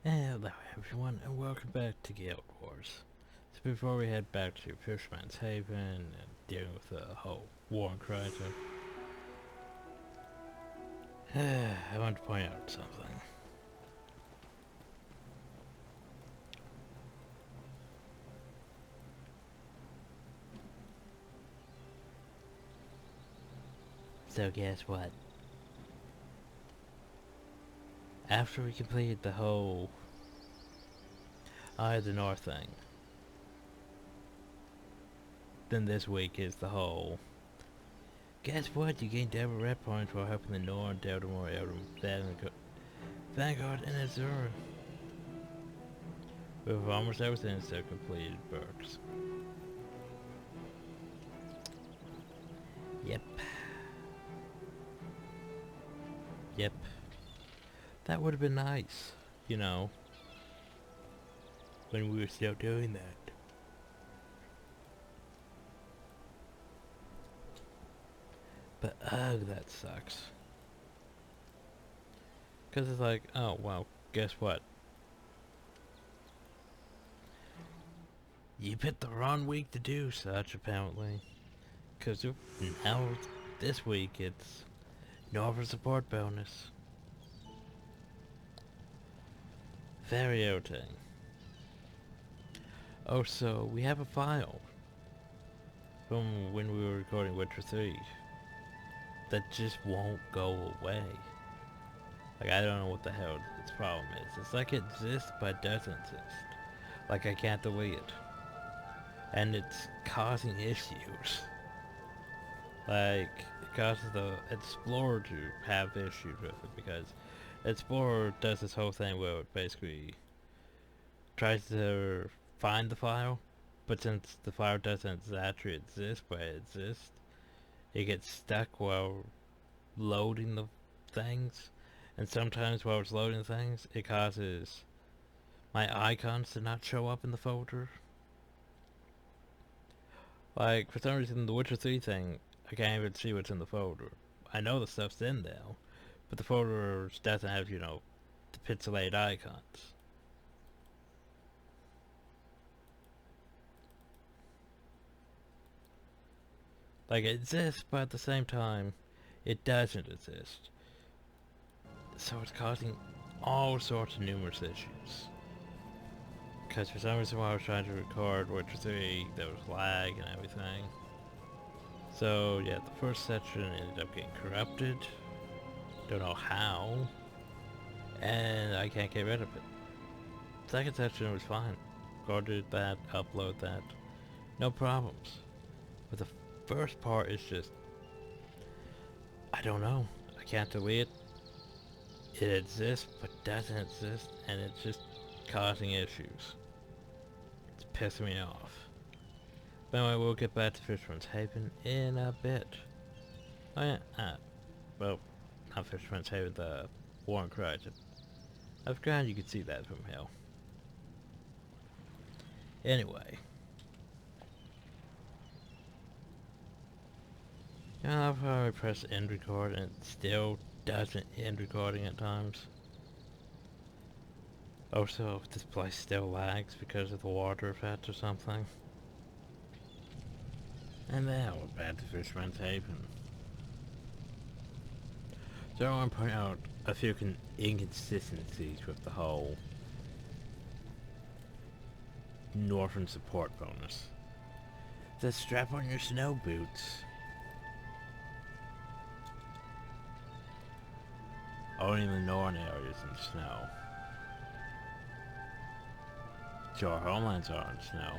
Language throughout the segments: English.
Hello everyone and welcome back to Guild Wars. So before we head back to Fisherman's Haven and dealing with the whole war in Kryta, I want to point out something. So guess what? After we completed the whole Eye of the North thing, then this week is the whole guess what? You gain double red points while helping the North, Delta more Vanguard and Azura. With almost everything still completed perks. Yep. Yep. That would have been nice, you know, when we were still doing that. But ugh, that sucks. Cause it's like, oh well, guess what? You picked the wrong week to do such, apparently. Cause now, this week, it's Nova support bonus. Very irritating. Oh, so we have a file from when we were recording Witcher 3 that just won't go away. Like, I don't know what the hell its problem is. It's like it exists but doesn't exist. Like I can't delete it. And it's causing issues. Like, it causes the Explorer to have issues with it because Explorer does this whole thing where it basically tries to find the file, but since the file doesn't actually exist but it exists, it gets stuck while loading the things, and sometimes while it's loading things, it causes my icons to not show up in the folder. Like, for some reason, the Witcher 3 thing, I can't even see what's in the folder. I know the stuff's in there, but the folder doesn't have, you know, the pixelated icons. Like, it exists, but at the same time, it doesn't exist. So it's causing all sorts of numerous issues. Because for some reason while I was trying to record Witcher 3, there was lag and everything. So yeah, the first section ended up getting corrupted. Don't know how. And I can't get rid of it. Second section was fine. Recorded that, upload that. No problems. But the first part is just, I don't know. I can't delete it. It exists but doesn't exist, and it's just causing issues. It's pissing me off. But anyway, we'll get back to Fisherman's Haven in a bit. Oh yeah, well, not Fisherman's Haven, the War in Kryta. I forgot you could see that from here. Anyway. You know how I press end record and it still doesn't end recording at times? Also, if this place still lags because of the water effect or something. And now we're back to Fisherman's Haven. So I want to point out a few inconsistencies with the whole Northern support bonus. The strap on your snow boots. Only in the northern areas in snow. So our homelands are in snow.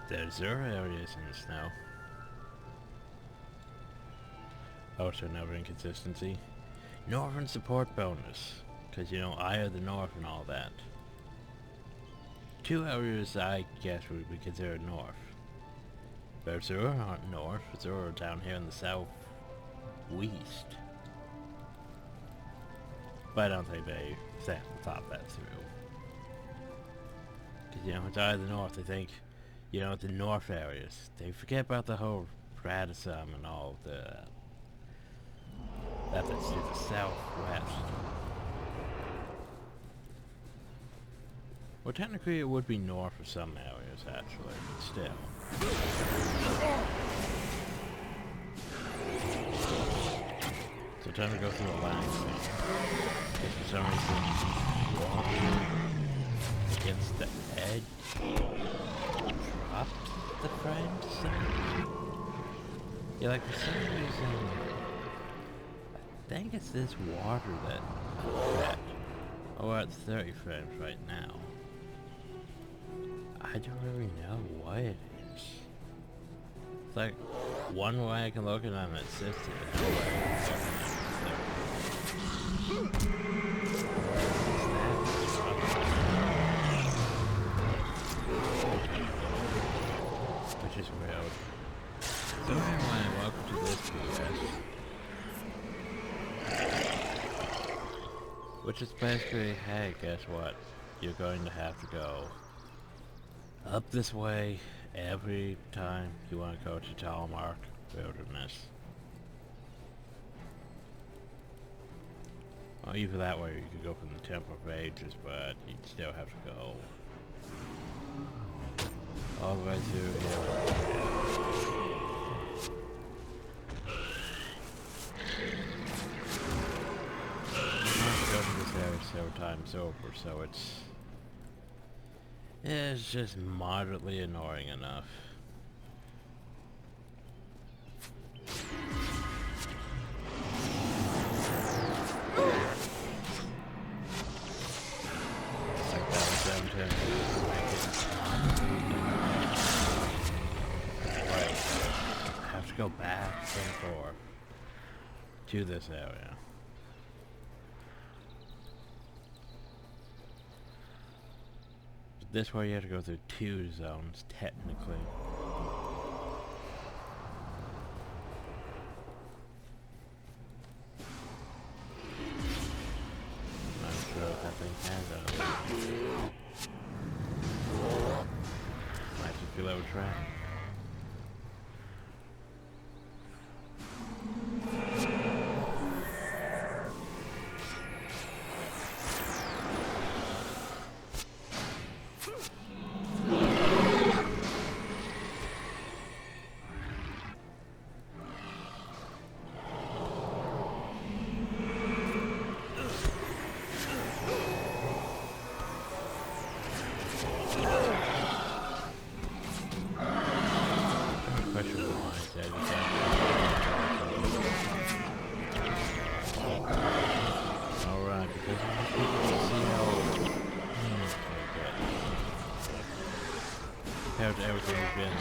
The Azura areas in snow. Also another inconsistency. Northern support bonus. Because, you know, Eye of the North and all that. Two areas I guess would be considered north. But Azura aren't north. Azura are down here in the south. West. But I don't think they thought that through. Because, you know, it's Eye of the North, I think, you know, the north areas. They forget about the whole Radisson and all the That's to the southwest. Well, technically it would be north of some areas, actually, but still. So time to go through the landscape. Because for some reason, walking against the edge dropped the frame to some. Yeah, like for some reason, I think it's this water that. Oh, we're at 30 frames right now. I don't really know what it is. It's like one way I can look at I'm assisted, another way I can look at which is weird. So anyway, welcome to this PS. Which is basically, hey, guess what? You're going to have to go up this way every time you want to go to Telemark Wilderness. Well, either that way or you could go from the Temple of Ages, but you'd still have to go all the way through here. Go to this area several times over, so it's just moderately annoying enough. Like that was them to right. I have to go back and forth to this area. This way you have to go through 2 zones, technically. I'm not sure if that thing has a... Might just be low track. Compared to everything we've been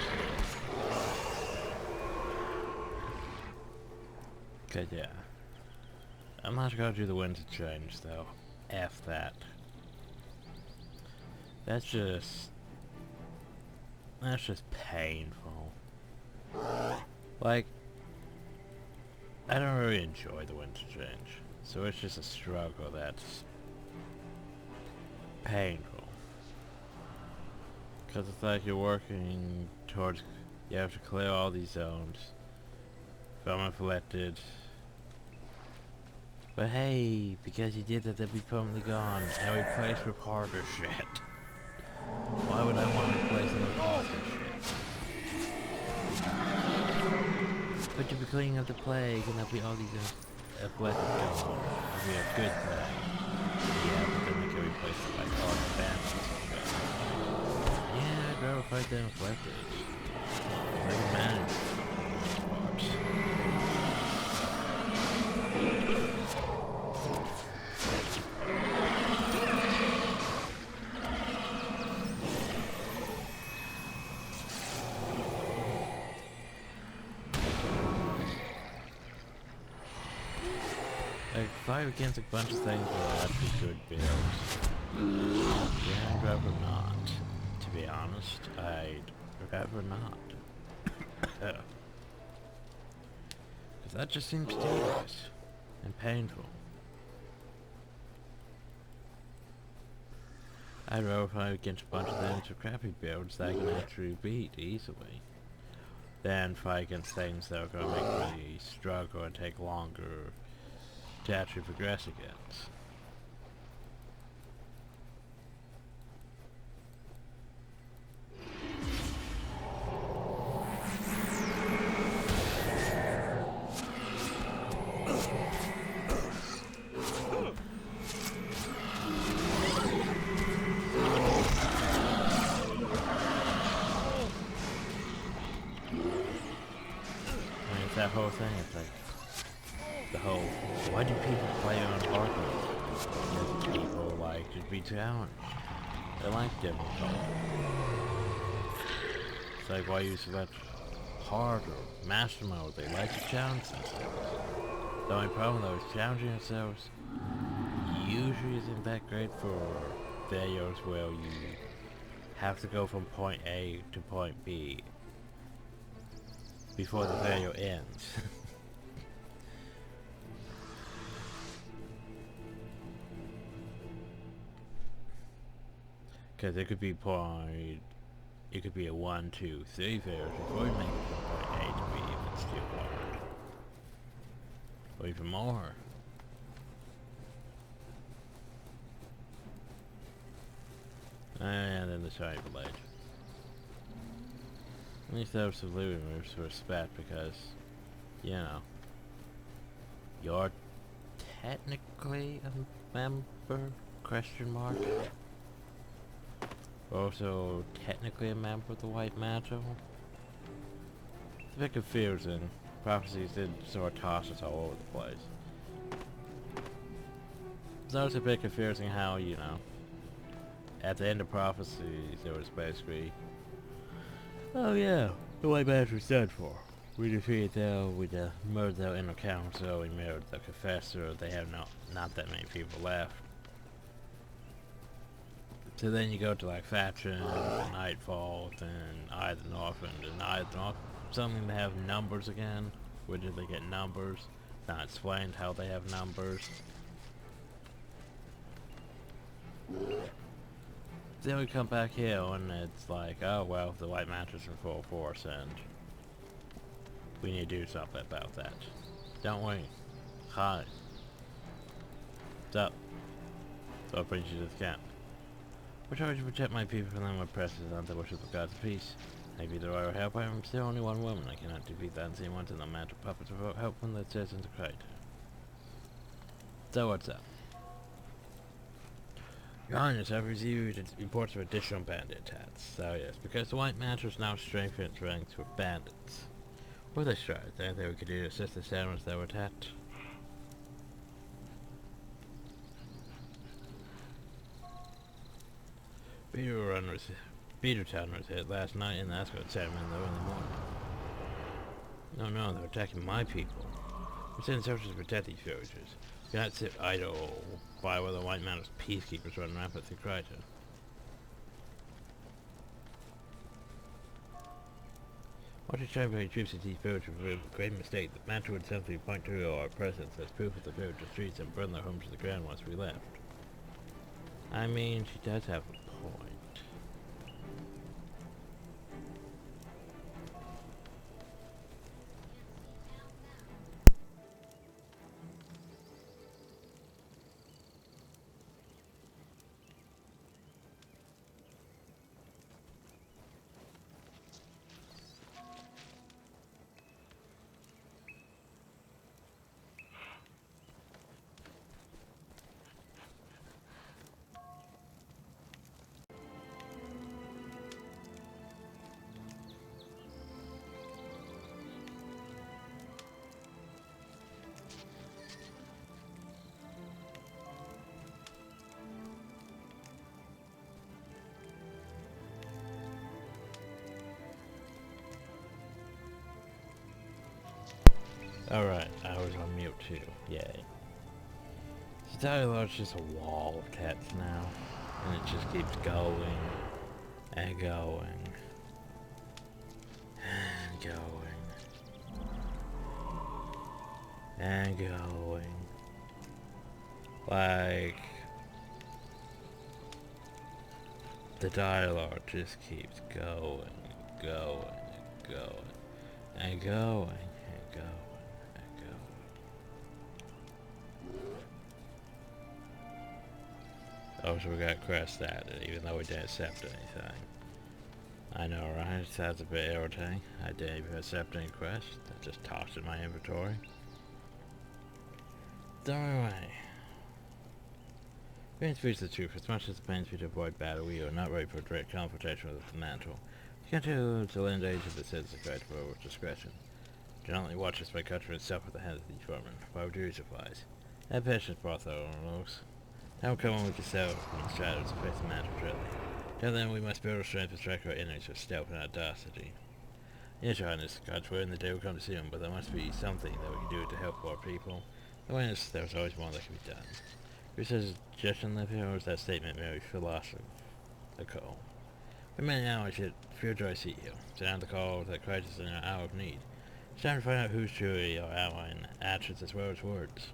through. Okay, yeah. I'm not gonna do the winter change though. F that. That's just painful. Like, I don't really enjoy the winter change. So it's just a struggle that's painful. Because it's like you're working towards, you have to clear all these zones from afflicted. But hey, because you did that, they'll be permanently gone and replaced with harder shit. Why would I want to replace them with harder shit? But you'll be cleaning up the plague and there'll be all these afflicted gone. It'll be a good thing. Yeah, but then they can replace it by harder bandits. Yeah, I'd rather fight them afflicted. I can manage parts. Like, fight against a bunch of things that are actually good builds. Yeah, I'd rather not. To be honest, I'd rather not. Because that just seems tedious and painful. I'd rather fight against a bunch of things with crappy builds that I can actually beat easily than fight against things that are going to make me struggle and take longer to actually progress against. That whole thing, it's like, the whole, why do people play on hard mode? Because people like to be challenged. They like difficult. It's like, why you select hard or master mode? They like to challenge themselves. The only problem though is challenging themselves usually isn't that great for videos where you have to go from point A to point B before the video ends. Because it could be it could be a 1, 2, 3 video before you make it from point A to B if it's too hard. Or even more. And then the shiny blade. At least that was the living moves for respect because, you know, you're technically a member, question mark. Also technically a member of the White Mantle. It's a bit confusing. Prophecies did sort of toss us all over the place. So it's a bit confusing how, you know, at the end of Prophecies there was basically, oh yeah, the White Mantle was done for. We defeated them, we murdered their inner council, we murdered the confessor, they have not that many people left. So then you go to like Faction, Nightfall, then Eye of the Northland, and Eye of the North. Something they have numbers again. Where did they get numbers? Not explained how they have numbers. Then we come back here and it's like, oh well, the White Mantle's in full force and we need to do something about that. Don't we? Hi. What's up? So I'll bring you to the camp. We're trying to protect my people from them oppressors and the worship of gods of peace. Maybe the royal help, I am still only one woman. I cannot defeat the unseen ones and the mantle puppets without help from the citizens of Kryta. So what's up? Your Highness, I've received reports of additional bandit attacks. So yes, because the White Mantle is now strengthened its ranks with bandits. What are they trying? Is there anything we could do to assist the settlers that were attacked? Beetle Town was hit last night and that's what set them in the early morning. No, they're attacking my people. We're sending soldiers to protect these villagers. You cannot sit idle by while the White Mantle's peacekeepers run rampant through Kryta. Watching Champion troops at these villages was a great mistake. The Mantle would simply point to our presence as proof of the village streets and burn their homes to the ground once we left. I mean, she does have a point. Alright, I was on mute too. Yay. The dialogue's just a wall of text now. And it just keeps going. And going. And going. And going. Like... the dialogue just keeps going, going, going, and going, and going. Also, we got quest added, even though we didn't accept anything. I know, right? That's a bit irritating. I didn't even accept any quest. I just tossed in my inventory. Throw it away. Pain speaks the truth. As much as it pains me to avoid battle, we are not ready for direct confrontation with the mantle. You can't do to lend aid to the citizens correct with discretion. Do not only watch as my countrymen suffer at the hands of these vermin. Why would you supplies? Have patience, Bartholomews. Now come when we can sail from the shadows to face the mantle directly. Till then we must build our strength and strike our enemies with stealth and audacity. Yes, Your Highness, God's word, and the day will come soon, but there must be something that we can do to help our people. The way is, there's always more that can be done. Kryta's suggestion live here, or is that statement merely philosophical? For many hours yet, fear joy see you. Sound the call that Kryta is in an hour of need. It's time to find out who's truly our ally in actions as well as words.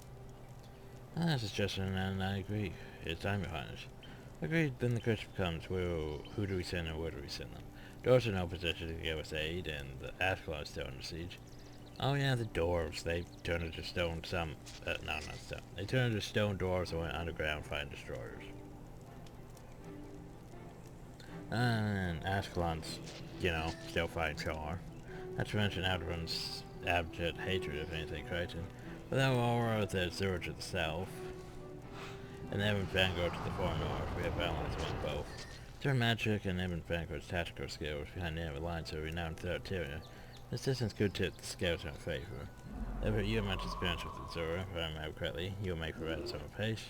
That's a suggestion, and I agree. It's time, Your Highness. Agreed, then the question becomes, well, who do we send and where do we send them? Dwarves are in no position to give us aid, and the Ashkelon is still under siege. Oh yeah, the dwarves. They turned into stone no, not stone. They turned into stone dwarves and went underground fighting destroyers. And Ashkelon's, still fighting Char. Not to mention Outrun's abject hatred of anything Krytan. But that will all the Zurich to the south. And Evan Vanguard to the far north. We have allies among both. Their magic and Evan Vanguard's tactical skills behind the enemy lines are renowned throughout Tyria. This distance could tip the scales in our favor. However, you have much experience with the Zura, if I remember correctly. You'll make for at its own pace.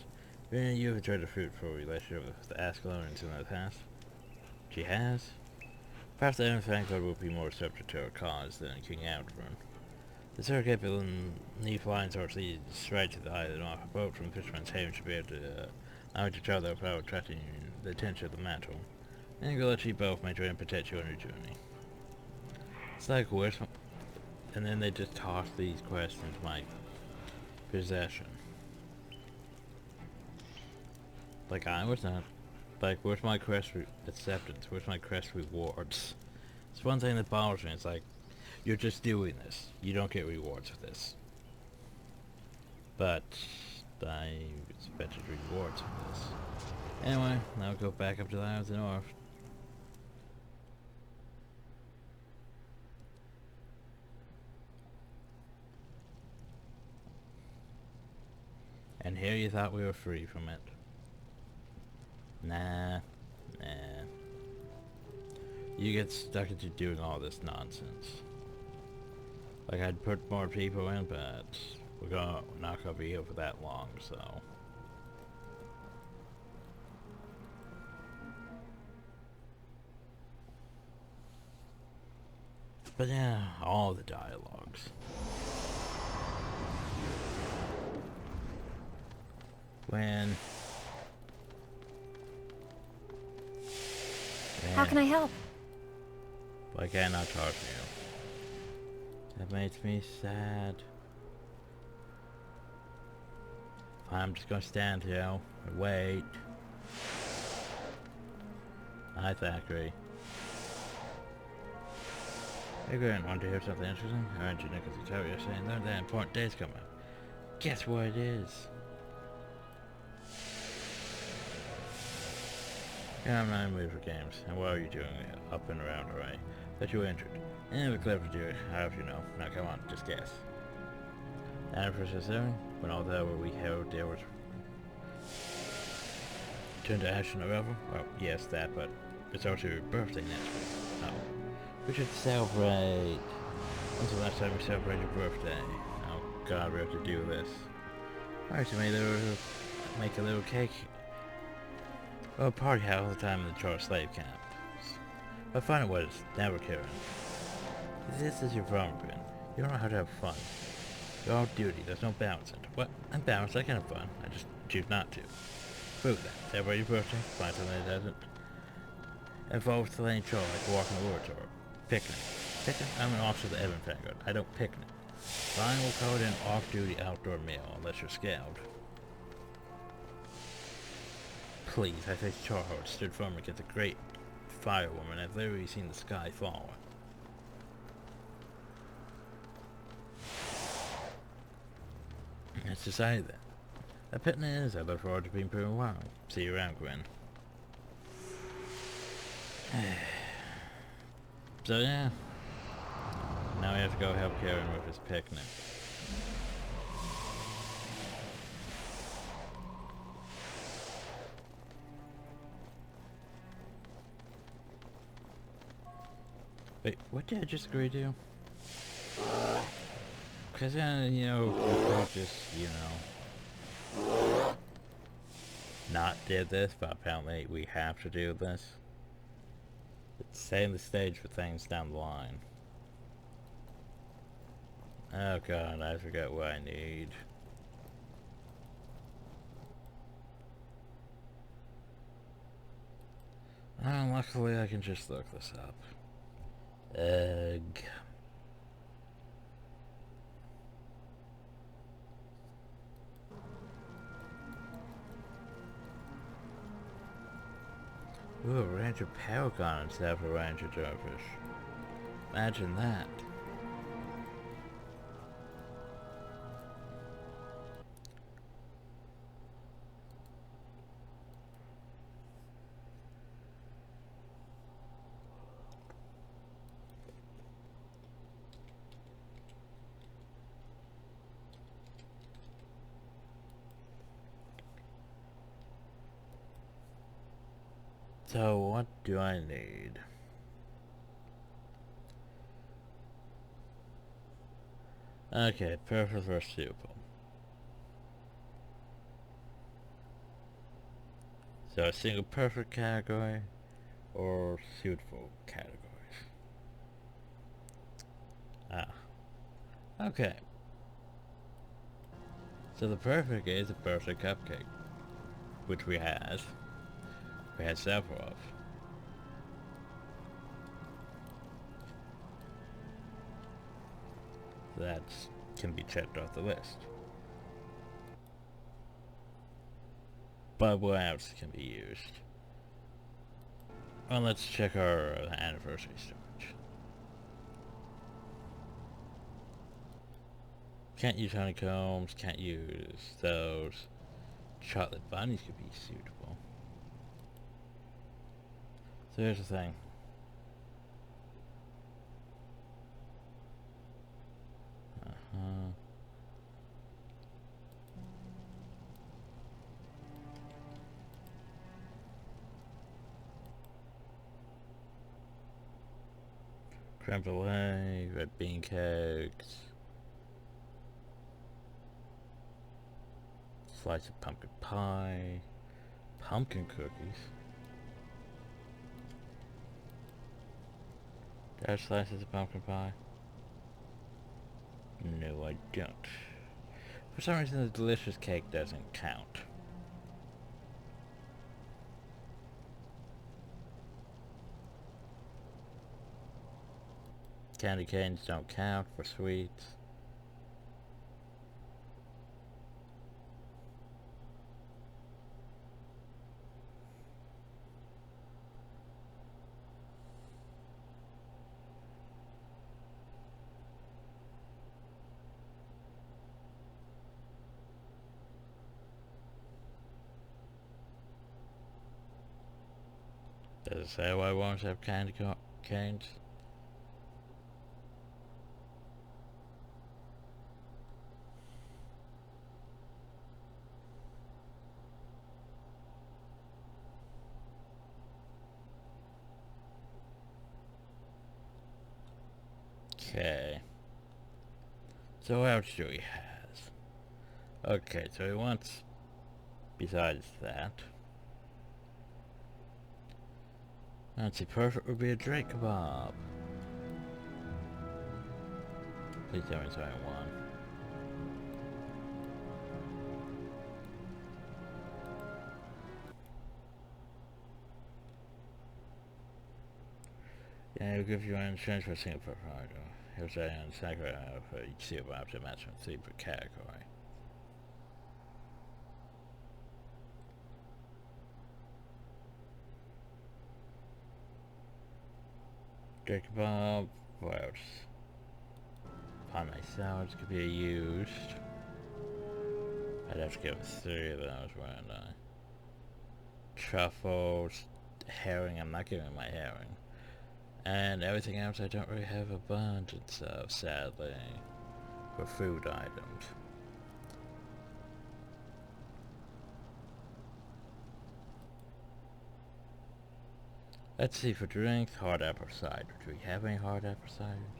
You have enjoyed a fruitful relationship with the Ascalonians in the past. She has? Perhaps the Evan Vanguard will be more subject to our cause than King Outrun. The Zura capable need flying towards the straight to the eye of the north. A boat from Fisherman's Haven should be able to out each other without attracting the attention of the mantle. And go let you both may try and protect you on your journey. It's like, where's my... And then they just toss these quests into my possession. Like, I was not... Like, where's my quest acceptance? Where's my quest rewards? It's one thing that bothers me. It's like, you're just doing this. You don't get rewards for this. But I expected rewards for this. Anyway, now we'll go back up to the Isle of the North. And here you thought we were free from it. Nah. You get stuck into doing all this nonsense. Like, I'd put more people in, but we're not gonna be here for that long, so. But yeah, all the dialogues. When... How can I help? Why can't I talk to you? That makes me sad. I'm just gonna stand here and wait. Hi, Thackeray. Hey, Grant, want to hear something interesting? Aren't you Nicholas to tell you saying that important day's coming up? Guess what it is? Yeah, I'm not in the mood for games. And what are you doing up and around already? But you were injured. And we're clever to do it, however you know. Now come on, just guess. Anniversary 7, when all that were we held there was turned to ash in November? Well, yes, that, but it's also your birthday next week. Oh. We should celebrate. When's the last time we celebrated your birthday? Oh god, we have to do this. Alright, so make a little cake. Well, party hat all the time in the Char slave camp. But fun it was, never caring. This is your farmer pin. You don't know how to have fun. You're all duty, there's no balance in it. What? I'm balanced, I can have fun. I just choose not to. Prove that. Celebrate your birthday, find something that doesn't involve the lane chore like walking the woods or picnic. Picnic? I'm an officer of the Evan Vanguard. I don't picnic. Fine, we'll call it an off-duty outdoor meal, unless you're scowled. Please, I faced Charhart, stood firm against a great firewoman. I've literally seen the sky fall. It's decided that. That pit is. I look forward to being proven wrong. See you around, Gwen. So yeah. Now we have to go help Karen with his picnic. Wait, what did I just agree to? Because, you know, we could just, you know, not did this, but apparently we have to do this. It's setting the stage for things down the line. Oh god, I forgot what I need. Oh, luckily I can just look this up. Ugh. Ooh, a Ranger Paragon instead of a Ranger Dervish. Imagine that. So, what do I need? Okay, perfect for suitable. So, a single perfect category or suitable categories. Ah. Okay. So the perfect is a perfect cupcake, which we had. We had several of. So that can be checked off the list. But what else can be used? Well, let's check our anniversary storage. Can't use honeycombs, can't use those. Chocolate bunnies could be suitable. So here's the thing. Creme brulee, red bean cakes. Slice of pumpkin pie. Pumpkin cookies. Do I have slices of pumpkin pie? No, I don't. For some reason, the delicious cake doesn't count. Candy canes don't count for sweets. Does it say why worms have candy canes? Okay. So what else do we have? Okay, so he wants, besides that, let's see, perfect would be a Drake kebab. Please tell me it's only one. Yeah, it'll give you an insurance for a single provider. Here's a second for each silver after matching 3 per category. Drake kebab, what else? Pie salads could be used. I'd have to give 3 of those, wouldn't I? Truffles, herring, I'm not giving my herring. And everything else I don't really have abundance of, sadly, for food items. Let's see, for drink, hard apple cider. Do we have any hard apple cider?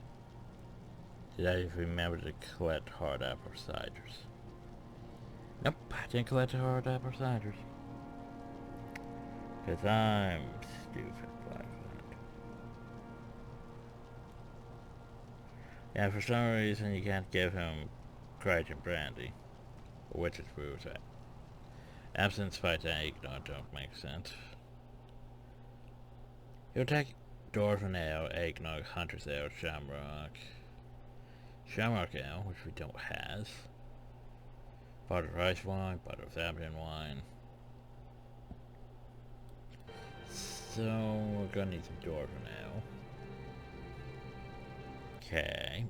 Did I even remember to collect hard apple ciders? Nope, I didn't collect hard apple ciders. Because I'm stupid like that. And for some reason you can't give him Kryta brandy. Or witch's brew is that. Absence fights and eggnog don't make sense. He'll take Dwarven Ale, Eggnog, Hunter's Ale, Shamrock Ale, which we don't have. Bottle of rice wine, bottle of Zambian wine. So, we're gonna need some Dwarven Ale. Okay.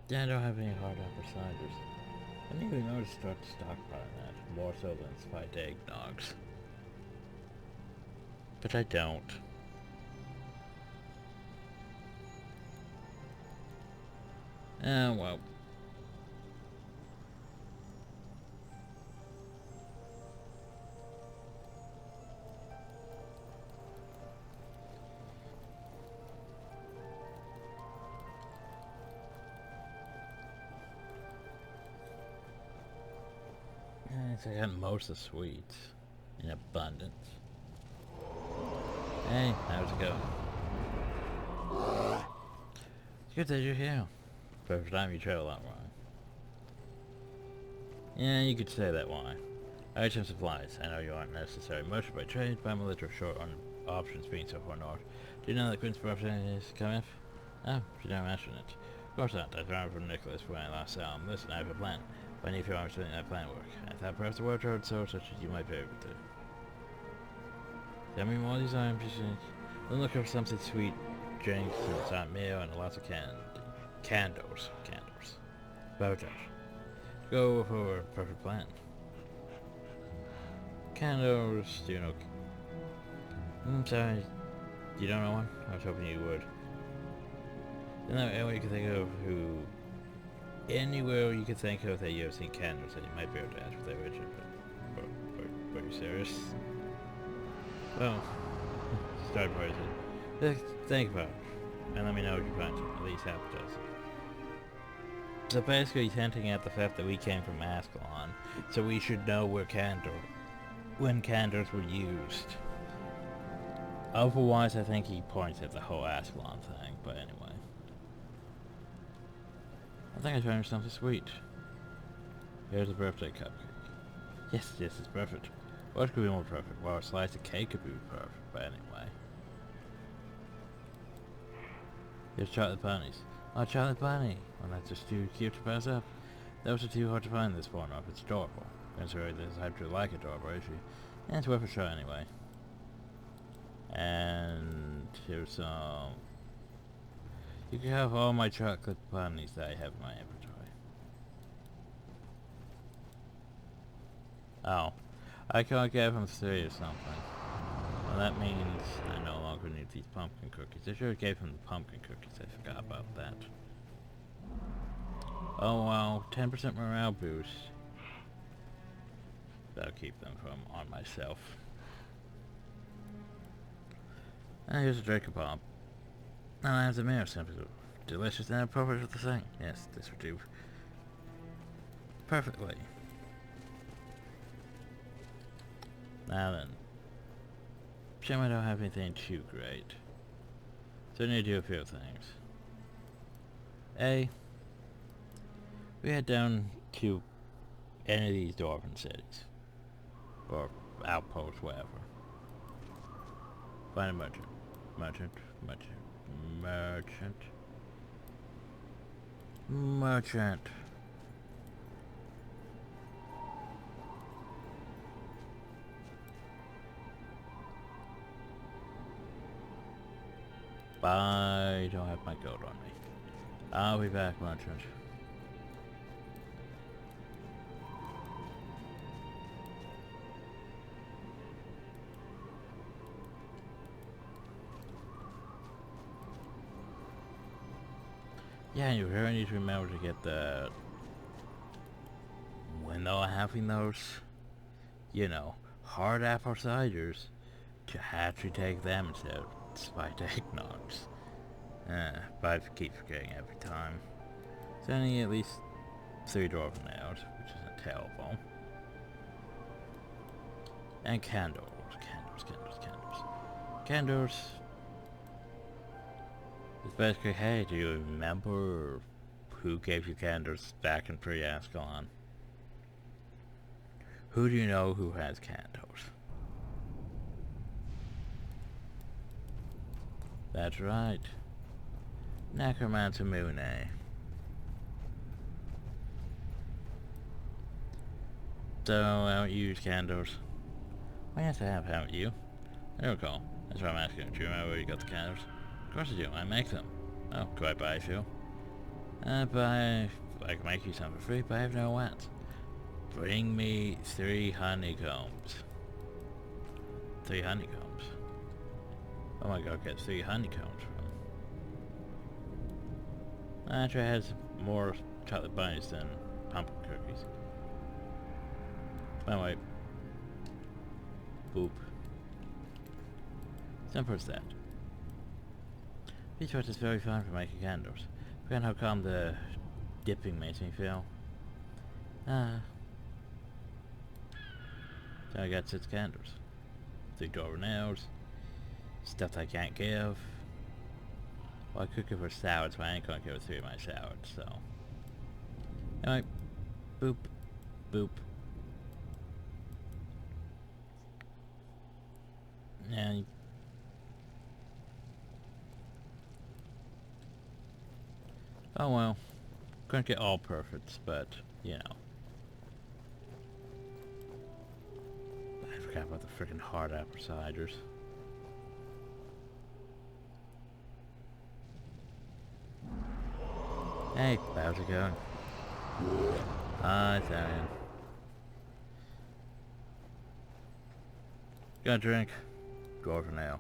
Yeah, I don't have any hard apple ciders. I didn't even know to start stockpiling that, more so than spiked eggnogs. But I don't. Well. I got most of the sweets in abundance. Hey, how's it going? It's good that you're here. First time you travel out wrong. Yeah, you could say that why. Item supplies. I know you aren't necessarily merchant by trade, but I'm a little short on options being so far north. Do you know that Quinn's Prophecies is coming? Oh, you don't mention it. Of course not. I found from Nicholas when I last saw him. Listen, I have a plan. But I need your arms to make that plan work. I thought perhaps the world towards so such as you might be able to. Tell me more of these items you think. I'm looking for something sweet, drinks, and hot meal, and lots of candles. About that. Go for a perfect plan. Candles, do you know? Sorry, you don't know one? I was hoping you would. Anywhere you can think of anywhere you can think of that you have seen candles that you might be able to ask with that Richard, but are you serious? Well, start part it. Think about it, and let me know if you find it. At least half a dozen. So basically he's hinting at the fact that we came from Ascalon, so we should know when candles were used. Otherwise I think he points at the whole Ascalon thing, but anyway. I think I found something sweet. Here's a birthday cupcake. Yes, it's perfect. What could be more perfect? Well, a slice of cake could be perfect, but anyway. Here's chocolate bunnies. Oh, chocolate bunny! Well, that's just too cute to pass up. Those are too hard to find this far off. It's adorable. Considering this type to like adorable, is she? And it's worth a shot anyway. And here's some. You can have all my chocolate bunnies that I have in my inventory. Oh. I can't give him 3 or something. Well, that means I no longer need these pumpkin cookies. I should have gave him the pumpkin cookies. I forgot about that. Oh well, 10% morale boost. That'll keep them from on myself. And here's a Draco Bomb. And I have the mirror, simply delicious and appropriate for the thing. Yes, this would do perfectly. Now then. Shame I don't have anything too great. So I need to do a few things. A. We head down to any of these dwarven cities. Or outposts, whatever. Find a merchant. Merchant. I don't have my gold on me. I'll be back, merchant. Yeah, you really need to remember to get the... when they're having those, you know, hard apple ciders, to actually take them instead of spiked eggnogs. But I keep forgetting every time. It's only at least 3 dwarves nails, which isn't terrible. And candles. Candles. It's basically, hey, do you remember who gave you candles back in pre-Ascalon? Who do you know who has candles? That's right. Necromancer Mune. So, I don't use candles. Well, yes, I have, haven't you? I don't recall. That's why I'm asking. Do you remember where you got the candles? Of course I do. I make them. Oh, could I buy a few? I can make you some for free, but I have no wants. Bring me 3 honeycombs. 3 honeycombs? Oh my god, get 3 honeycombs from. Actually, it has more chocolate bunnies than pumpkin cookies. Oh wait. Boop. Simple as that. Beechwood is very fun for making candles. Forget how calm the dipping makes me feel. So I got 6 candles. 3 door nails. Stuff I can't give. Well, I could give her salads, but I ain't gonna give her 3 of my salads, so. Anyway. Boop. Boop. And oh well. Couldn't get all perfects, but you know. I forgot about the freaking hard apple ciders. Hey, how's it going? Hi, Italian. Got a drink? Go for now.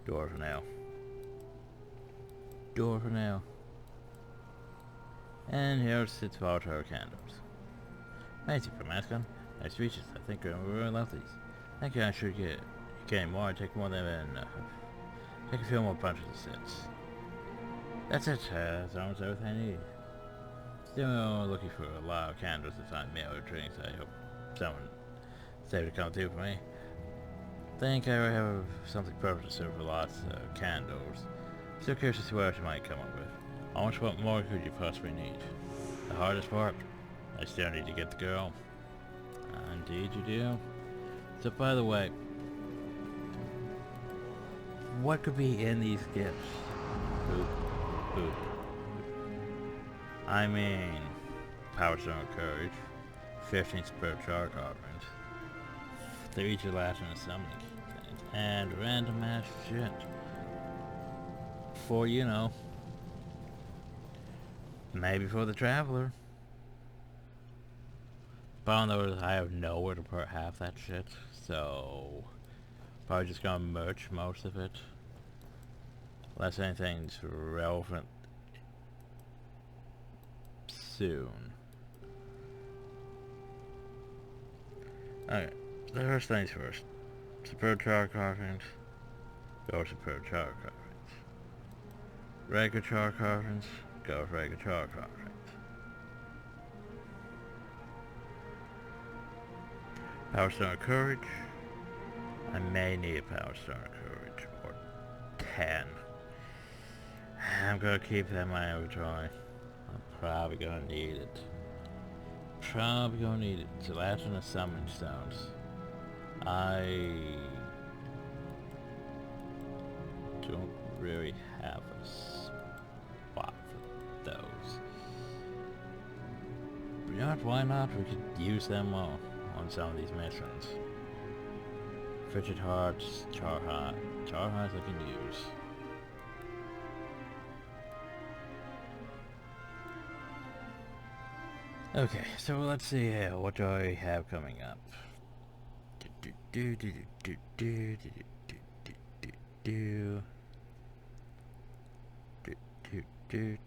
Door for now. Door for now. And here's 6 volatile candles. Thank you for mascon. Nice reaches. I think we really love these. Thank you. I should get getting more. I take more than take a few more bunches of 6. That's it. That's almost everything I need. Still looking for a lot of candles to find meal or drinks. I hope someone saved to come through for me. Think I have something perfect to serve for lots of candles. Still curious to see what else you might come up with. How much more could you possibly need? The hardest part? I still need to get the girl. Indeed you do. So by the way, what could be in these gifts? Boop. Boop. I mean, Power Stone of Courage, 15 Spiritual Offerings, 3 Gelatinous Summoning things, and random ass shit. For, you know, maybe for the Traveler. But on those, I have nowhere to put half that shit, so probably just gonna merch most of it. Unless anything's relevant soon. Okay, the first things first. Superb char carvings. Go superb char carvings. Regular char carvings. Go with regular char carvings. Power Stone of Courage. I may need a Power Stone of Courage. Or 10. I'm gonna keep that in my inventory. I'm probably gonna need it. Probably gonna need it. Gelatinous Summoning Stones. I don't really have a spot for those. But you know what, why not? We could use them all on some of these missions. Frigid Hearts, Char Hearts I can use. Okay, so let's see here, what do I have coming up? do. Do do do.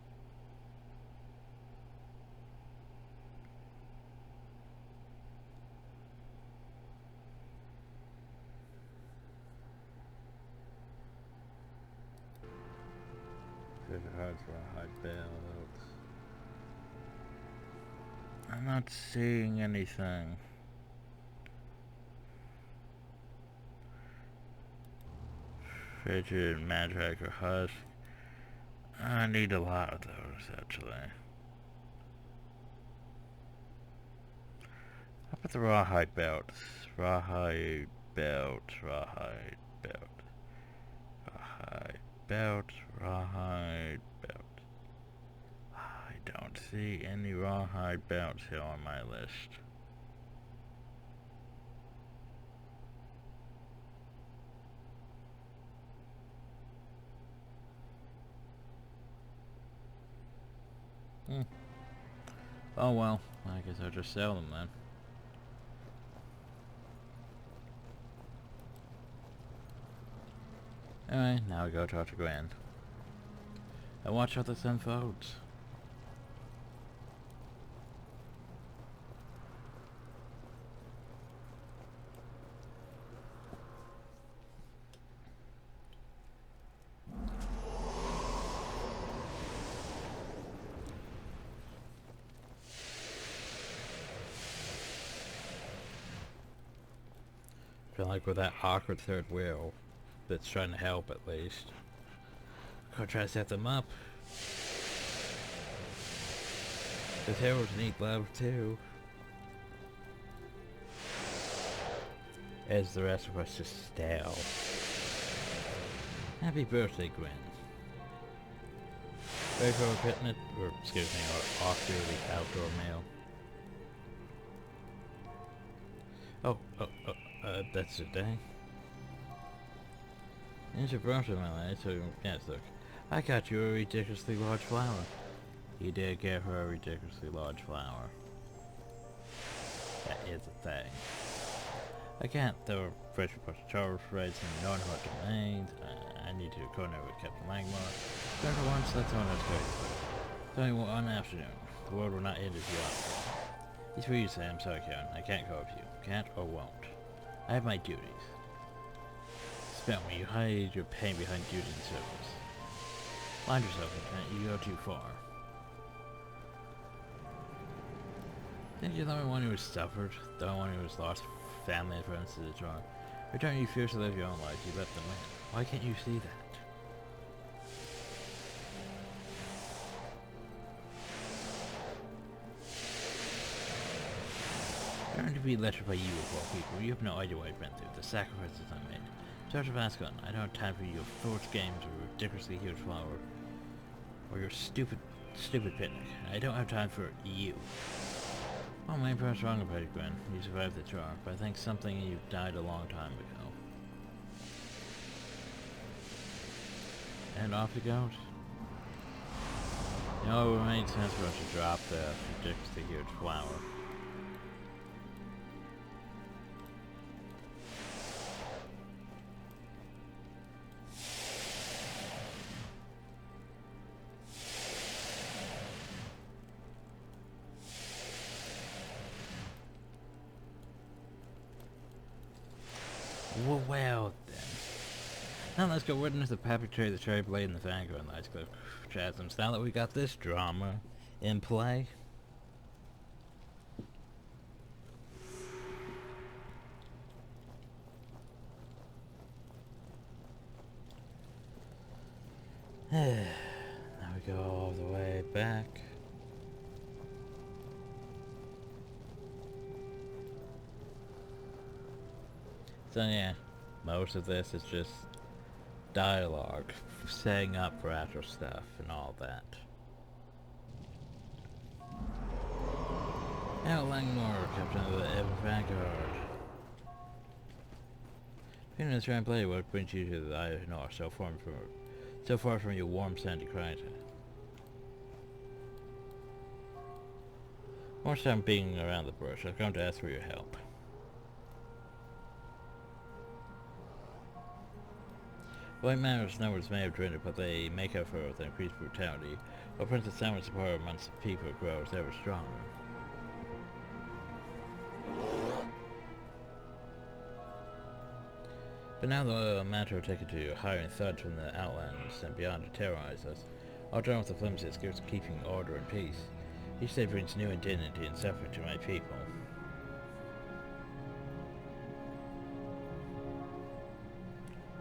Cards for high belts. I'm not seeing anything. Frigid, Mandrake, or Husk. I need a lot of those, actually. How about the Rawhide belts? Rawhide belt, Rawhide belt. Rawhide belt, Rawhide belt. I don't see any Rawhide belts here on my list. Oh well, I guess I'll just sell them then. Anyway, now we go talk to Gwen. And watch how this unfolds. I feel like with that awkward third wheel that's trying to help at least. Go try to set them up. This heroes need love too. As the rest of us just stale. Happy birthday, Gwen. Ready for a picnic? Or, excuse me, our off-duty outdoor meal. That's the day. It's your birthday, my lad, so yes, look. I got you a ridiculously large flower. You did get her a ridiculously large flower. That is a thing. I can't throw a fresh bunch of charter threads in the non-hot domains. I need to corner with Captain Langmore. But for once, that's all that's great. It's only one afternoon. The world will not end as you are. It's for you, Sam. Sorry, Karen. I can't go with you. Can't or won't. I have my duties. Spell me, you hide your pain behind duty and service. Find yourself, Lieutenant. You go too far. Didn't you the only one who has suffered? The only one who has lost family and friends to the drug? Every time you fear to live your own life, you let them in. Why can't you see that? Learn to be electrified by you of all people. You have no idea what I've been through, the sacrifices I made. Judge of Ascon, I don't have time for your forged games or ridiculously huge flower. Or your stupid picnic. I don't have time for you. Well, my impression's wrong about you, Gwen. You survived the charm, but I think something in you died a long time ago. And off he goes. You know, it would make sense for us to drop the ridiculously huge flower. Well then. Now let's go witness the perpetrator, the cherry blade, and the vanguard in the Ice Cliff Chasms. Now that we got this drama in play. Now we go all the way back. So yeah, most of this is just dialogue, setting up for actual stuff and all that. Now Langmore, Captain of the Evan Vanguard. Being in the try and play what brings you to the Eye of North, so far from your warm sandy Kryta. More time being around the bush, I've come to ask for your help. White Mantle's numbers may have dwindled, but they make up for it with increased brutality, while Princess Summer's support amongst the people grows ever stronger. But now the Mantle are taken to hiring thugs from the Outlands and beyond to terrorize us, all done with the flimsiest gifts of keeping order and peace. Each day brings new indignity and suffering to my people.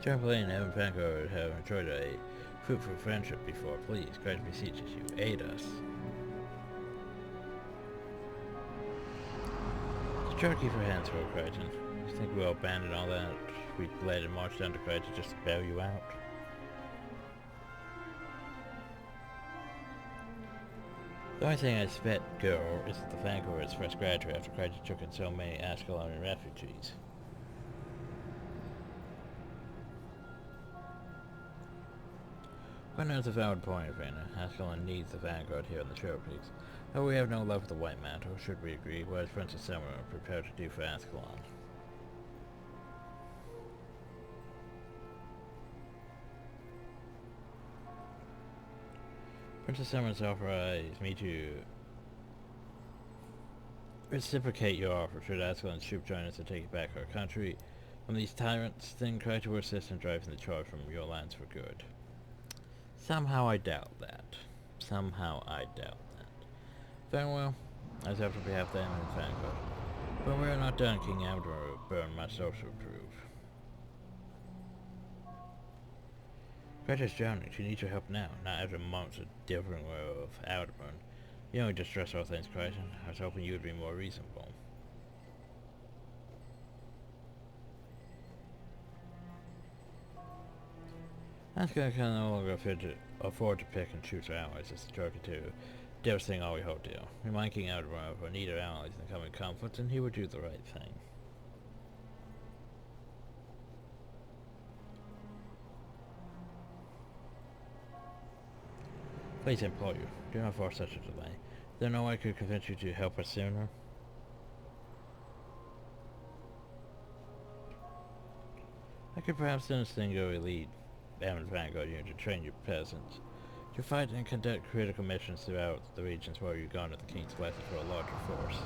RePlay and Evan Vanguard have enjoyed a fruitful friendship before. Please, Christ beseeches you, aid us. Cherokee for hands for Kryta. You think we'll abandon all that? We led and marched down to Kryta just to bail you out? The only thing I suspect, girl, is that the Vanguard is fresh graduate after Kryta took in so many Ascalonian refugees. When there's a valid point, Arena, Ascalon needs the Vanguard here in the Cherokees. Though we have no love for the White Mantle, should we agree, what is Princess Summer prepared to do for Ascalon? Princess Summer's authorized me to reciprocate your offer should Ascalon's troop join us to take back our country from these tyrants, then try to assist in driving the charge from your lands for good. Somehow I doubt that. Very well, as have to behalf of them and Vanguard. But we are not done. King Abdor will burn my social proof. Kryta's drowning. She needs your help now, not after months of different world of Alderburn. You only distress all things, Kryta. I was hoping you would be more reasonable. Ascalon can no longer afford to pick and choose our allies as the Cherokee to devastating all we hold dear. Remind King Alderburn of our need of allies in the coming conflict, and he would do the right thing. Please implore you, do not force such a delay. Is there no way I could convince you to help us sooner? I could perhaps send a single elite Ammon's Vanguard unit to train your peasants, to fight and conduct critical missions throughout the regions where you've gone to the King's blessing for a larger force.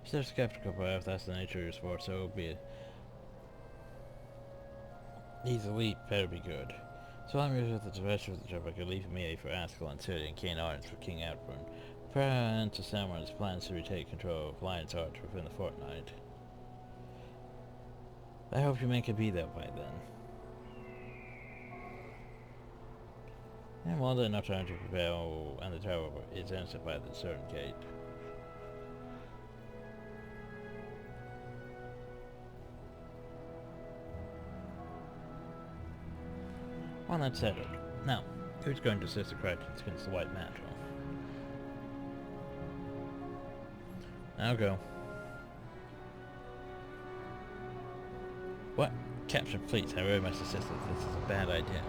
Still skeptical, but if that's the nature of your sport, so be it. These elite better be good. So I'm here with the rest of the job I could leave immediately for Ascalon City and Kane Islands for King Outburn. Prior to Samuel's plans to retake control of Lion's Arch within the fortnight. I hope your men can be there by then. And more than enough time to prevail, and the tower is answered by the certain gate. Well, that's settled. Now, who's going to assist the Krytans against the White Mantle? I'll go. What? Captain, please, I very much insist that this is a bad idea.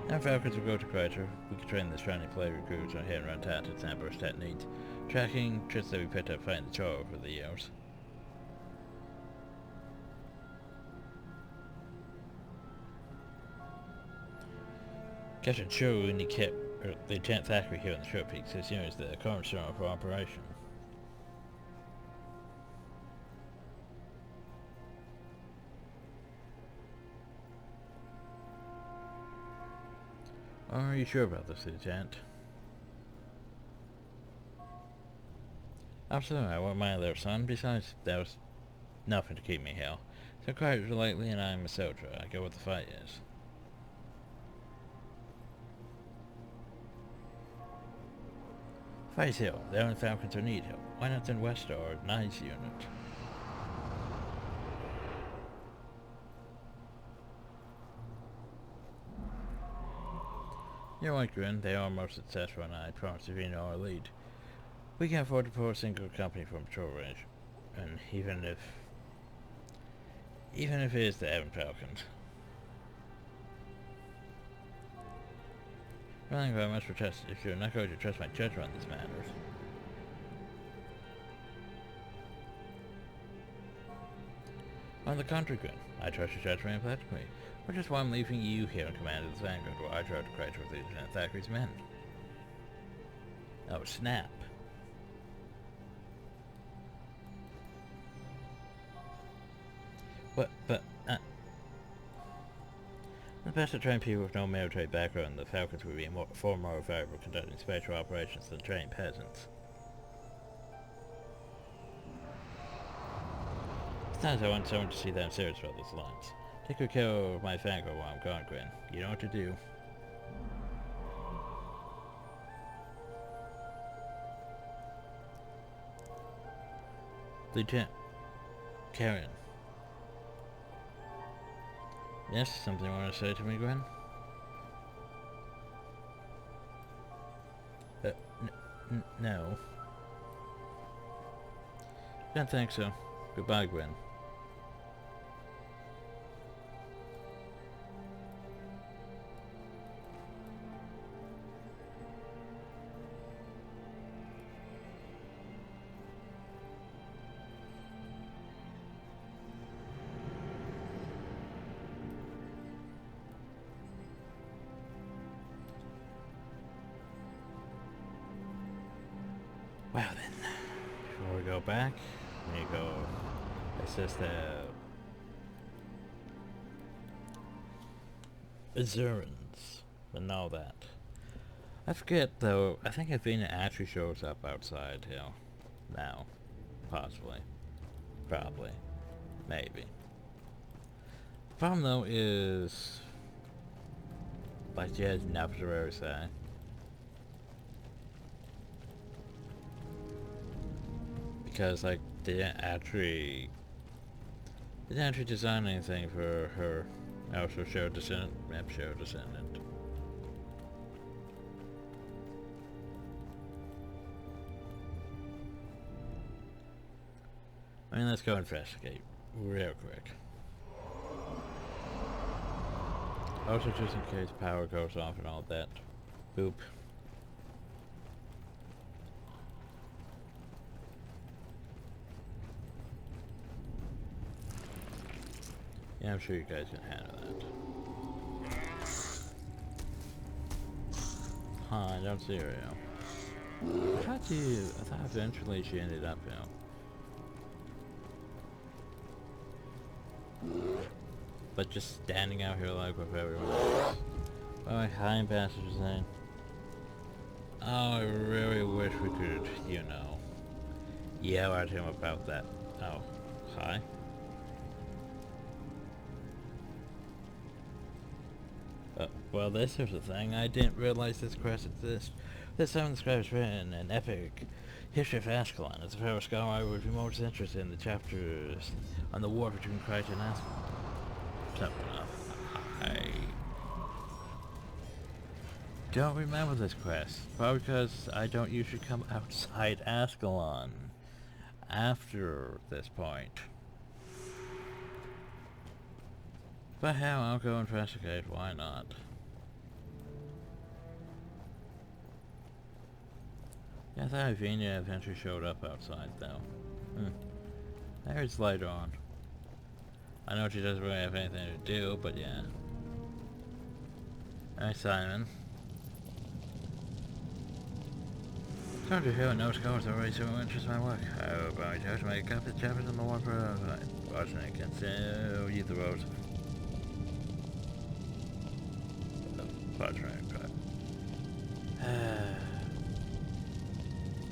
Now Falcons will go to Kryta. We can train the shiny play recruits on hit and run tactics and ambush techniques, tracking tricks that we picked up fighting the Char over the years. Captain Cho only kept Lieutenant Thackeray here in the Short Peaks as the cornerstone of our operation. Are you sure about this, Lieutenant? Absolutely, I won't mind there, son. Besides, that was nothing to keep me here. So quite lightly, and I'm a soldier. I go where the fight is. Fight Hill. The only Falcons are need help. Why not send West or Nice unit? You're right, Grin. They are most successful, and I promise if you know our lead. We can afford to pull a single company from patrol range, and even if it is the Evan Falcons. don't think I must protest if you're not going to trust my judgment on these matters. On the contrary, Gwen, I trust your judgment implicitly, which is why I'm leaving you here in command of the Vanguard while I try to Kryta with Lieutenant Thackeray's men. Oh, snap. But, the best to train people with no military background, the Falcons would be far more valuable conducting special operations than trained peasants. Sometimes I want someone to see that I'm serious about those lines. Take good care of my Vanguard while I'm gone, Gwen. You know what to do. Lieutenant Karen. Yes, something you want to say to me, Gwen? No. Don't think so. Goodbye, Gwen. Well then, before we go back, we go assist the Azurans and all that. I forget though, I think Athena actually shows up outside here now. Possibly. Probably. Maybe. The problem though is, like, she has nothing to really say. Because, like, they didn't actually design anything for her. Also, show descendant. Map show descendant. I mean, let's go investigate real quick. Also, just in case power goes off and all that. Boop. Yeah, I'm sure you guys can handle that. Hi, don't see her, I thought eventually she ended up, but just standing out here like with everyone else. Oh, hi, Ambassador Zane. Oh, I really wish we could, yell at him about that. Oh, hi. Well, this is the thing. I didn't realize this quest exists. This time the scribe has written an epic history of Ascalon. As a fellow scholar, I would be most interested in the chapters on the war between Kryta and Ascalon. Something up. I don't remember this quest. Probably because I don't usually come outside Ascalon after this point. But hell, I'll go investigate. Why not? Yeah, I thought Ivenia eventually showed up outside, though. There's later on. I know she doesn't really have anything to do, but yeah. Hi, Simon. Sorry to hear no scholars already so interested in my work. I hope I try to make a couple of chapters in the war for watching it can sell you the roads. Parchment.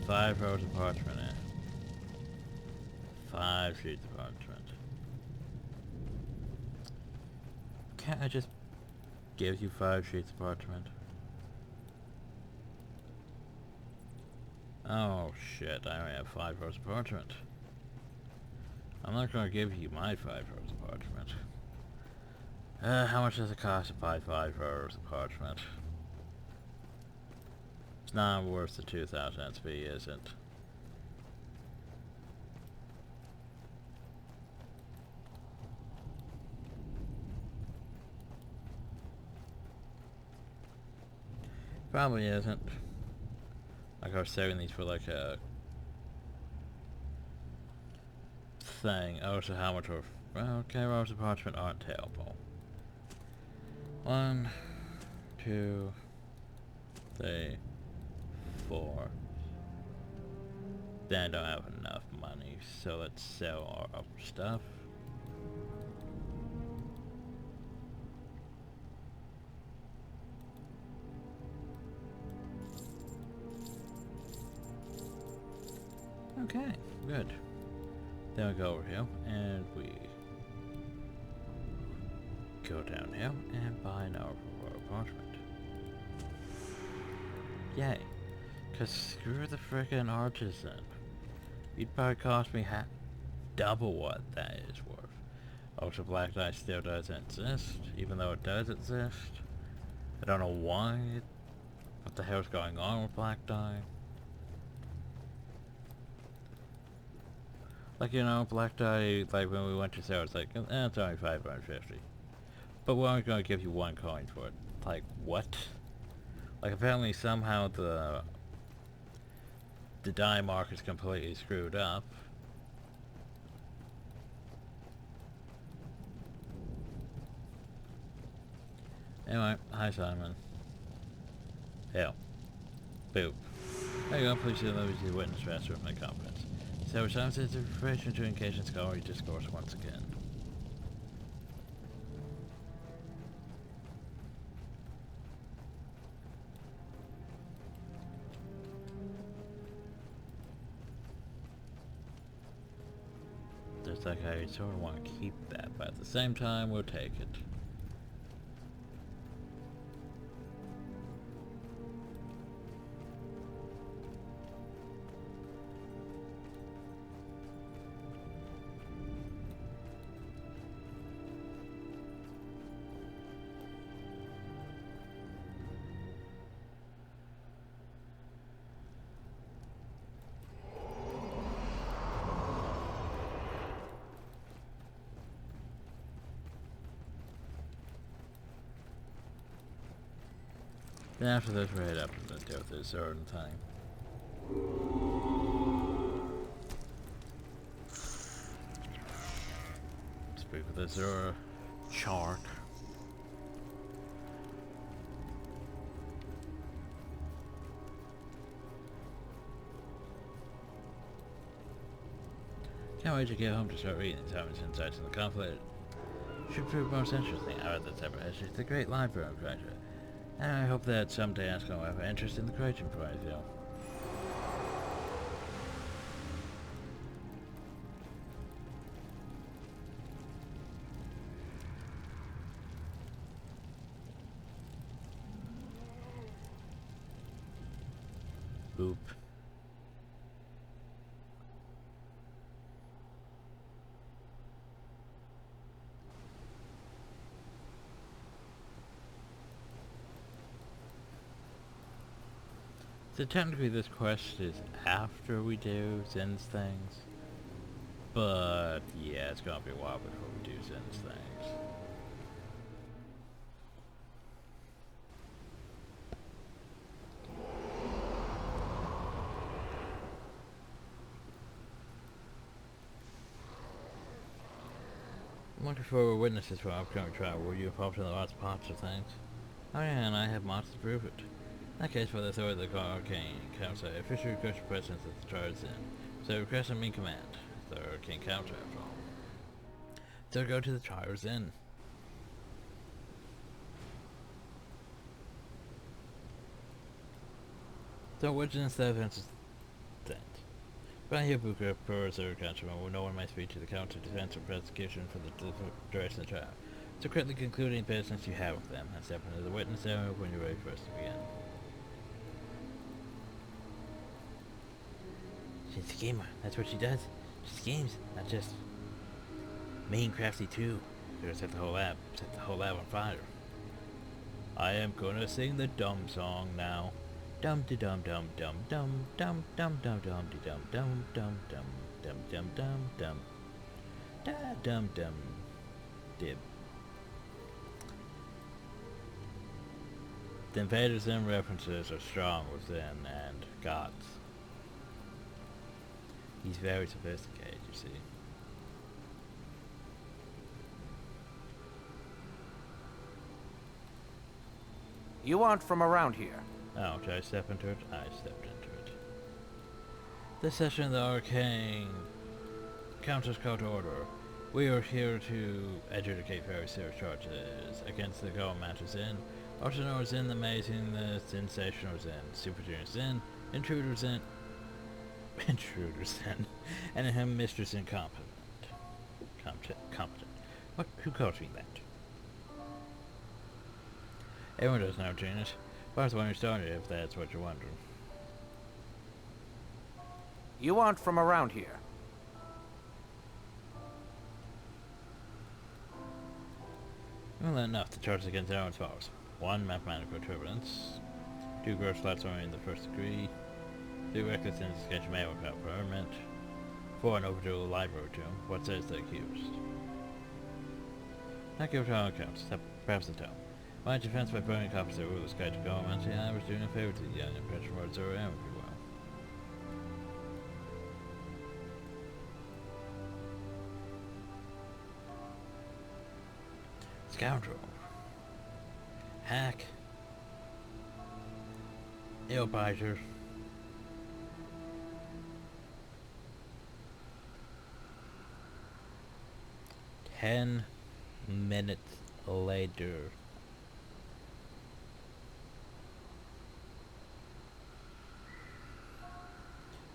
5 rows of parchment, 5 sheets of parchment. Can't I just give you 5 sheets of parchment? Oh shit, I only have 5 rows of parchment. I'm not gonna give you my 5 rows of parchment. How much does it cost to buy 5 rows of parchment? It's not worth the 2,000 XP, is it? Probably isn't. Like I was saving these for like a thing. Oh, so how much of... Okay, rows of parchment aren't terrible. 1, 2, 3, 4. Then I don't have enough money, so let's sell our other stuff. Okay, good. Then we go over here, and we go down here and buy an row of parchment. Yay. Cause screw the frickin' artisan. It'd probably cost me double what that is worth. Also, black dye still doesn't exist, even though it does exist. I don't know why. What the hell's going on with black dye? Like, you know, black dye, like when we went to sell, it's like, it's only 550. But we're only gonna give you 1 coin for it. Like, what? Like, apparently somehow the dye mark is completely screwed up. Anyway, hi Simon. Hell. Boop. There you go, please see the witness faster with my confidence. So sometimes it's refreshing to engage in scholarly discourse once again. Just like I sort of want to keep that, but at the same time, we'll take it. Then after this, we're head up to deal with this certain thing. Speak with this chart. Can't wait to get home to start reading Simon's insights on the conflict. Should prove most interesting out of this ever history. It's a great library of Kryta. And I hope that someday I'm going to have an interest in the Kryta Prize, you know. Boop. So technically this quest is after we do Zen's things. But yeah, it's gonna be a while before we do Zen's things. I'm looking for witnesses for our upcoming trial. Will you involved in the lots of parts of things? Oh yeah, and I have mods to prove it. In that case, for the authority of the Arcane Council, I officially request your presence at the trials in. So request on me command. The Arcane Council after all. So go to the trials in. So which instead of answers that? But here Booker per Sir Councilman will no one may speak to the Council defense or prosecution for the duration of the trial. So quickly concluding business you have with them and step into the witness area when you're ready for us to begin. She's a gamer. That's what she does. She schemes, not just mean, crafty too. Gonna set the whole lab on fire. I am gonna sing the dumb song now. Dum de dum dum dum dum dum dum dum dum de dum dum dum dum dum dum dum dum da dum dum dib. The Invader Zim references are strong within and gods. He's very sophisticated, you see. You aren't from around here. Oh, did I step into it? I stepped into it. This session of the Arcane Countess Court Order. We are here to adjudicate very serious charges against the government of Zin, also known as Zin the Amazing, the Sensational Zin, Super Junior Zin, Intruder Zin, and him Mistress Incompetent. Competent. What? Who calls me that? Everyone does know, Genius. But I was the one who started it, if that's what you're wondering. You aren't from around here. Well enough, the charges against our as follows. 1. Mathematical turbulence. 2. Gross blasphemy in the first degree. 3. Reckless instances against humanity without permit. 4. An overdue library tomb. What says the accused? Not give to all accounts, except perhaps the tell. My defense by burning copies of the ruler's guide to government, I was doing a favor to the young impression words are around, if you will. Scoundrel. Hack. Ill-biter. Ten minutes later.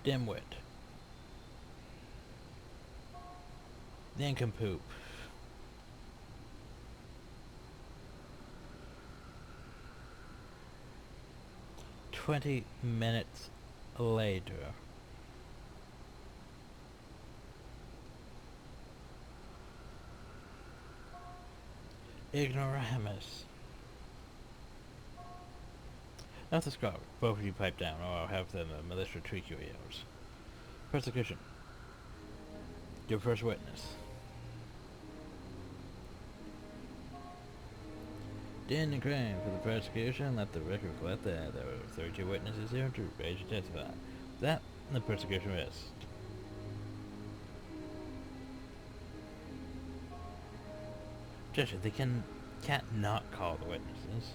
Dimwit. Nincompoop. 20 minutes later. Ignoramus. Not the scholar. Both of you pipe down, or I'll have the militia tweak your ears. Persecution. Your first witness. Din and Crane for the persecution. Let the record reflect that there were 32 witnesses here to rage to testify. That the persecution rests. Judge, they can't not call the witnesses.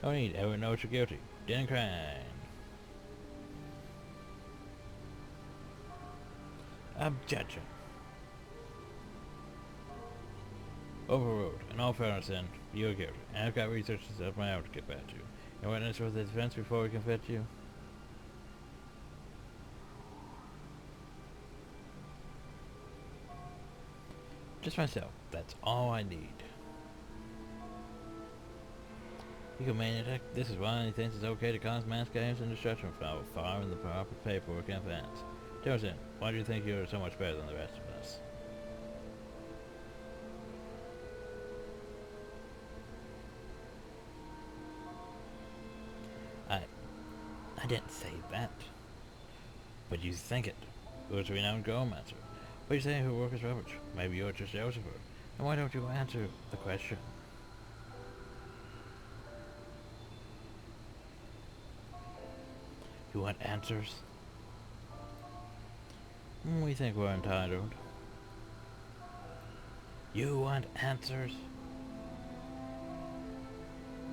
No need, everyone knows you're guilty. Din and Crane. Objection. Overruled. In all fairness, then, you are guilty. And I've got researches of my own to get back to. You witness for the defense before we convict you? Just myself. That's all I need. Egomaniac, this is why he thinks it's okay to cause mass chaos and destruction without following the proper paperwork and plans. Jefferson, why do you think you're so much better than the rest of us? I didn't say that. But you think it. Who's a renowned Gormancer? What are you saying who work as rubbish? Maybe you're just Elsevier. And why don't you answer the question? You want answers? We think we're entitled. You want answers?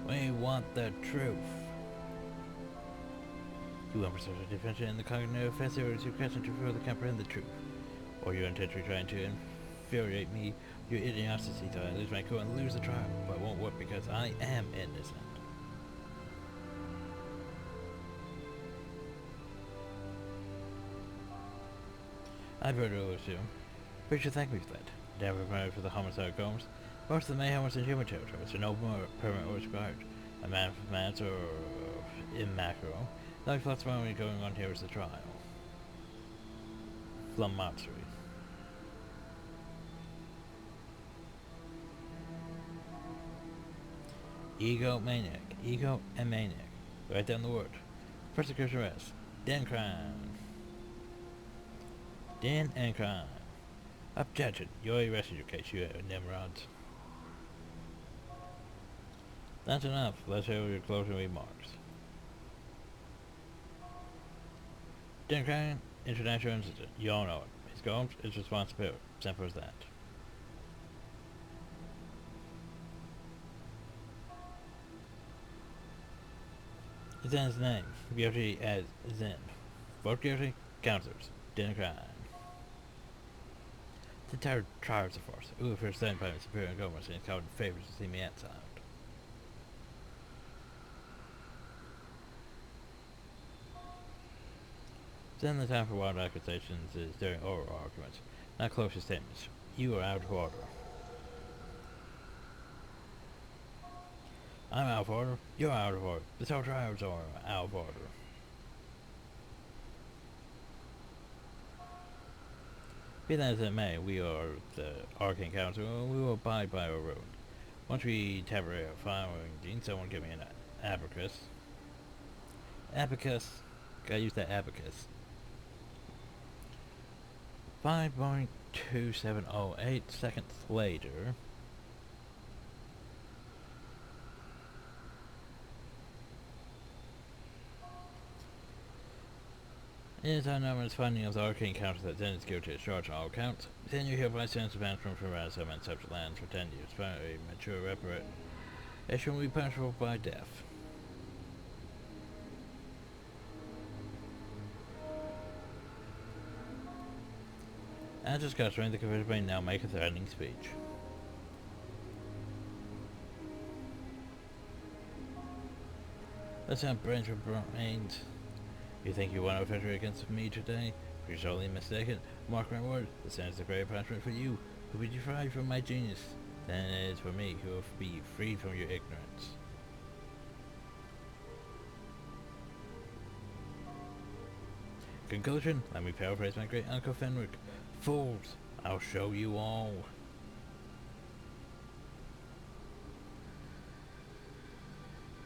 We want the truth. You emphasize a differentiation in the cognitive facilities you question to further comprehend the truth. Or you're intentionally trying to infuriate me, your idiocy till I lose my cool and lose the trial, but won't work because I am innocent. I've heard of it too. But you should thank me for that. Never prepared for the homicide combs. Most of the mayhem was in human territory, which no more permit or required. A man for mans or in macro. The only flux moment going on here is the trial. Flummoxery. Egomaniac. Ego and maniac. Write down the word. Persecution arrest. Din crime. Din and crime. Objection. You already rested your case, you Nimrods. That's enough. Let's hear your closing remarks. Democratic International Institute. You all know it. His goals, his responsibility. Simple as that. Zen's name. Guilty as Zen. Both guilty. Counselors. Dinner crime. The entire tribes of force. Who first sent by the superior government and called in favor to see me outside. Then the time for wild accusations is during oral arguments, not closest statements. You are out of order. I'm out of order. You're out of order. The whole tribes are out of order. Be that as it may, we are the Arcane Council, and we will abide by our road. Once we tabulate our following genes, someone give me an abacus. Abacus. Gotta use that abacus. 5.2708 seconds later. It is our numerous finding of the Arcane Council that Zen is guilty as charged on all counts. Then you hereby sentence of banishment from ransom and such lands for 10 years. Finally, mature reparation will be punishable by death. As discussed, the committee may now make a threatening speech. Let's have brains for brains. You think you won a victory against me today? You're sorely mistaken. Mark my word, this is a great punishment for you, who will be deprived from my genius, than it is for me, who will be freed from your ignorance. Conclusion, let me paraphrase my great uncle Fenric. Fools, I'll show you all.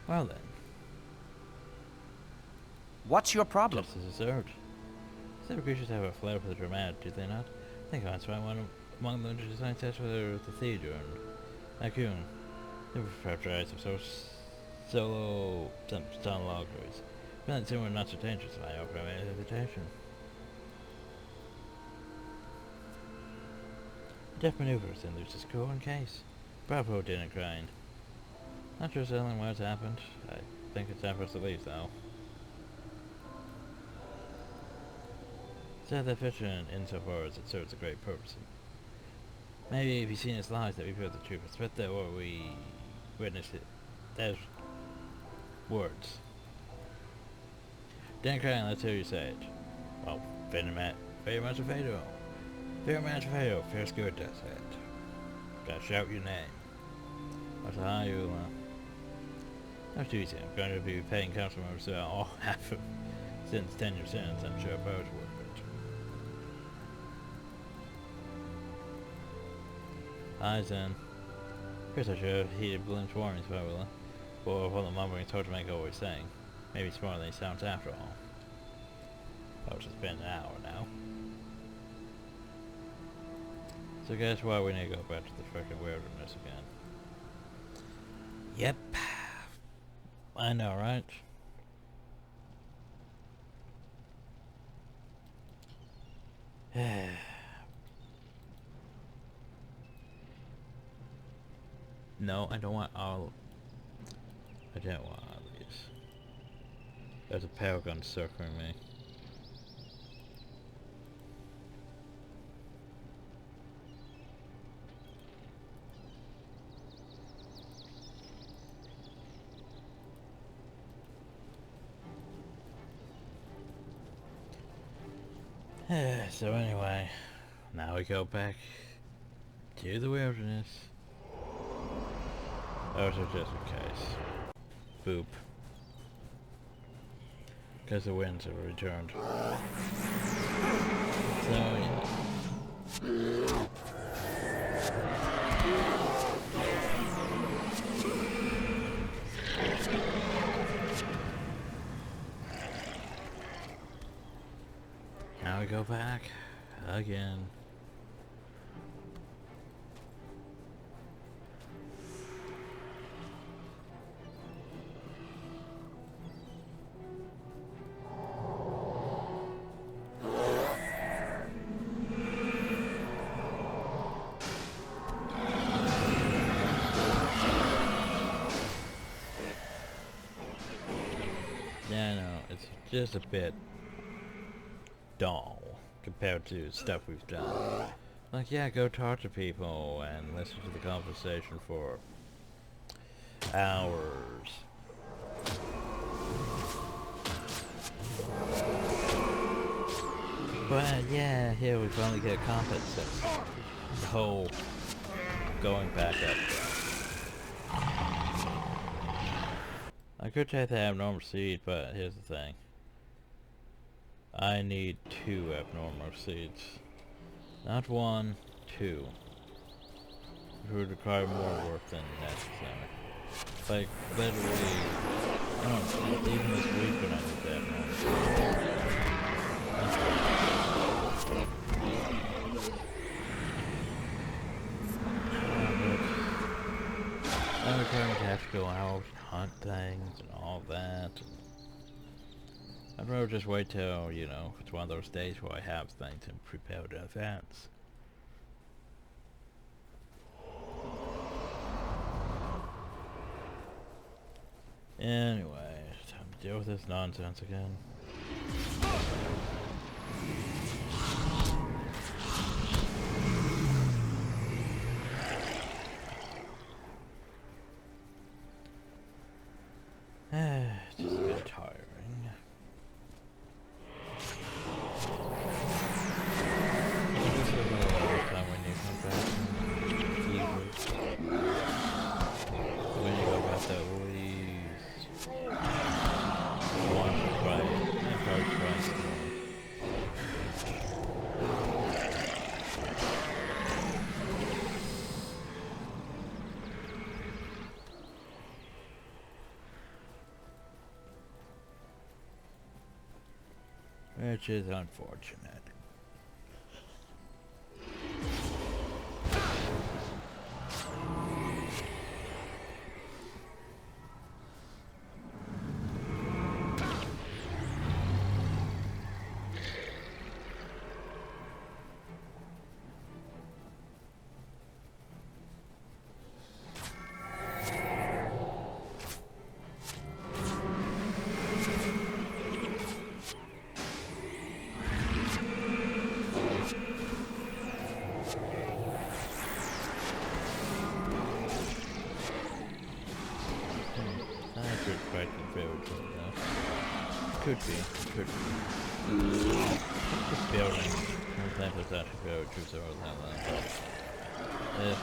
Well then. What's your problem? Just as observed. Several creatures have a flair for the dramatic, do they not? I think that's why one among them to design such for the theater and Raccoon. They were characterized of solo logos. But that similar not so dangerous, I offer my invitation. Death maneuvers in there's a school in case. Bravo, dinner grind. Not sure selling what's happened. I think it's time for us to leave though. Said that fiction insofar as it serves a great purpose. Maybe if you've seen its lies that reveal the truth, but that what we witnessed it. Those words. Dan Crane, let's hear you say it. Well, very much a fatal. Very much a fatal. Feels good, does it? Gotta shout your name. What's how you, That's too easy. I'm going to be paying council members all half of since 10 years since. I'm sure both worth it. Hi, Zen. Chris, I should have heeded Bloom's warnings, Viola. Or what the mumbling told to make always saying. Maybe smarter than he sounds after all. Oh, it's been an hour now. So guess what? We need to go back to the frickin' wilderness again. Yep. I know, right? No, I don't want all... I don't want all these. There's a paragon circling me. So anyway, now we go back to the wilderness. Also just in case. Boop. Because the winds have returned. So yeah. Now we go back again. just a bit dull compared to stuff we've done. Like, yeah, go talk to people and listen to the conversation for hours. But yeah, here we finally get combat set. The whole going back up. I could take the abnormal seed, but here's the thing. I need 2 abnormal seeds. Not 1, 2. It would require more work than necessary. Like, literally, I don't know, even this week when I need the abnormal seeds. I'm going to have to go out and hunt things and all that. I'd rather just wait till, you know, it's one of those days where I have things and prepare in advance. Anyway, time to deal with this nonsense again. Just a bit tiring. This is another time when you come back and when you go back to least once or twice, and probably twice more. Which is unfortunate. Could be. Just building. Sometimes it's actually very true, so if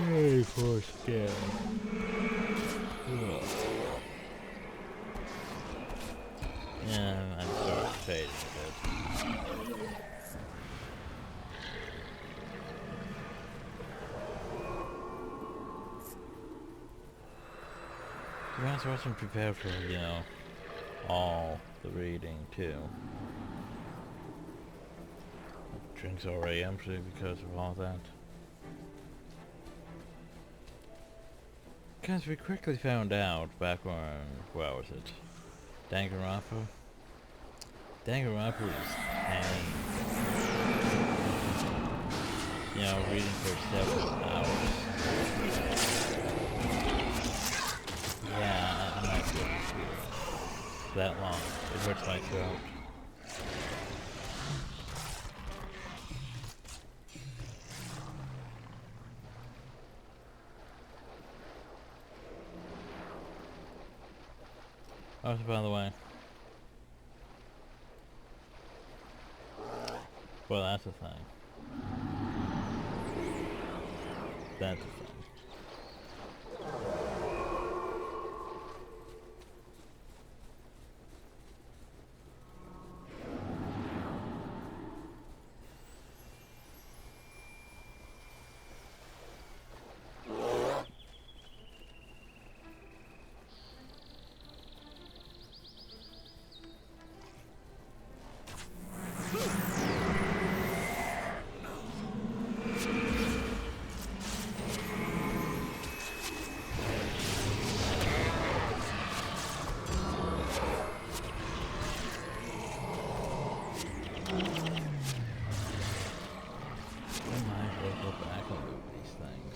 hey, poor scale. Yeah, I'm sort of fading a bit. I wasn't prepared for, you know, all the reading too. The drink's already empty because of all that. Because we quickly found out back when, where was it? Danganronpa? Danganronpa is hanging. You know, reading for 7 hours. Yeah, I'm not good at it. That long. It hurts my throat. Oh, by the way. Well, that's a thing. That's a thing. back and loot these things.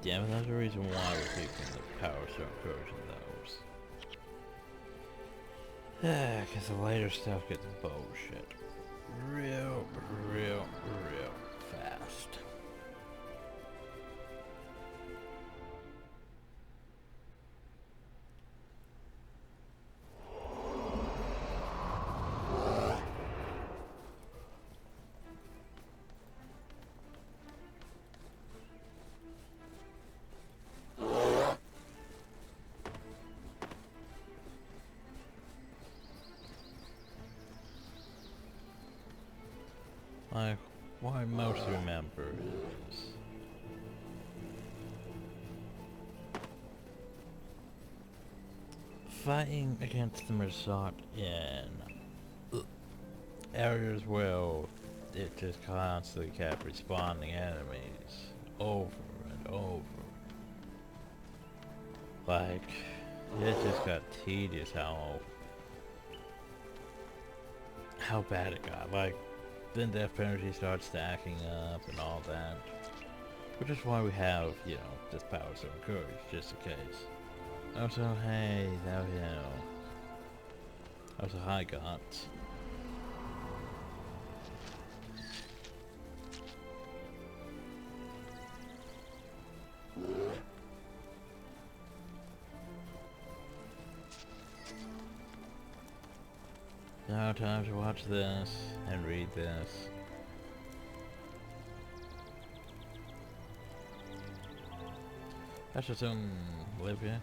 Yeah, but there's a reason why we're keeping the power stone courage in those. Yeah, because the later stuff gets bullshit. Real fast. Like, what I most remember is fighting against the Resort in areas where it just constantly kept respawning enemies over and over. Like, it just got tedious how bad it got. Like, then death penalty starts stacking up and all that. Which is why we have, you know, this power stone courage, just in case. Also, hey, that was a high gods. Now time to watch this and read this. That's just live here.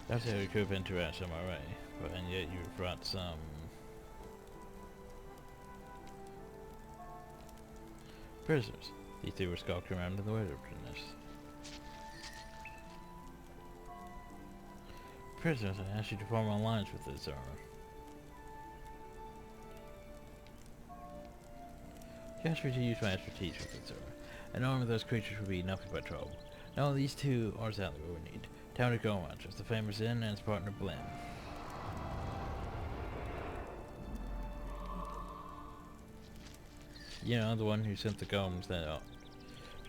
That's how we could have interacted already, but and yet you brought some prisoners. These two were skulking around in the wilderness. Prisoners, I asked you to form an alliance with this armor. You asked me to use my expertise with this armor. An army of those creatures would be nothing but trouble. Now these two are exactly what we need. Town to go on, just the famous Inn and his partner Blim. You know, the one who sent the golems that out.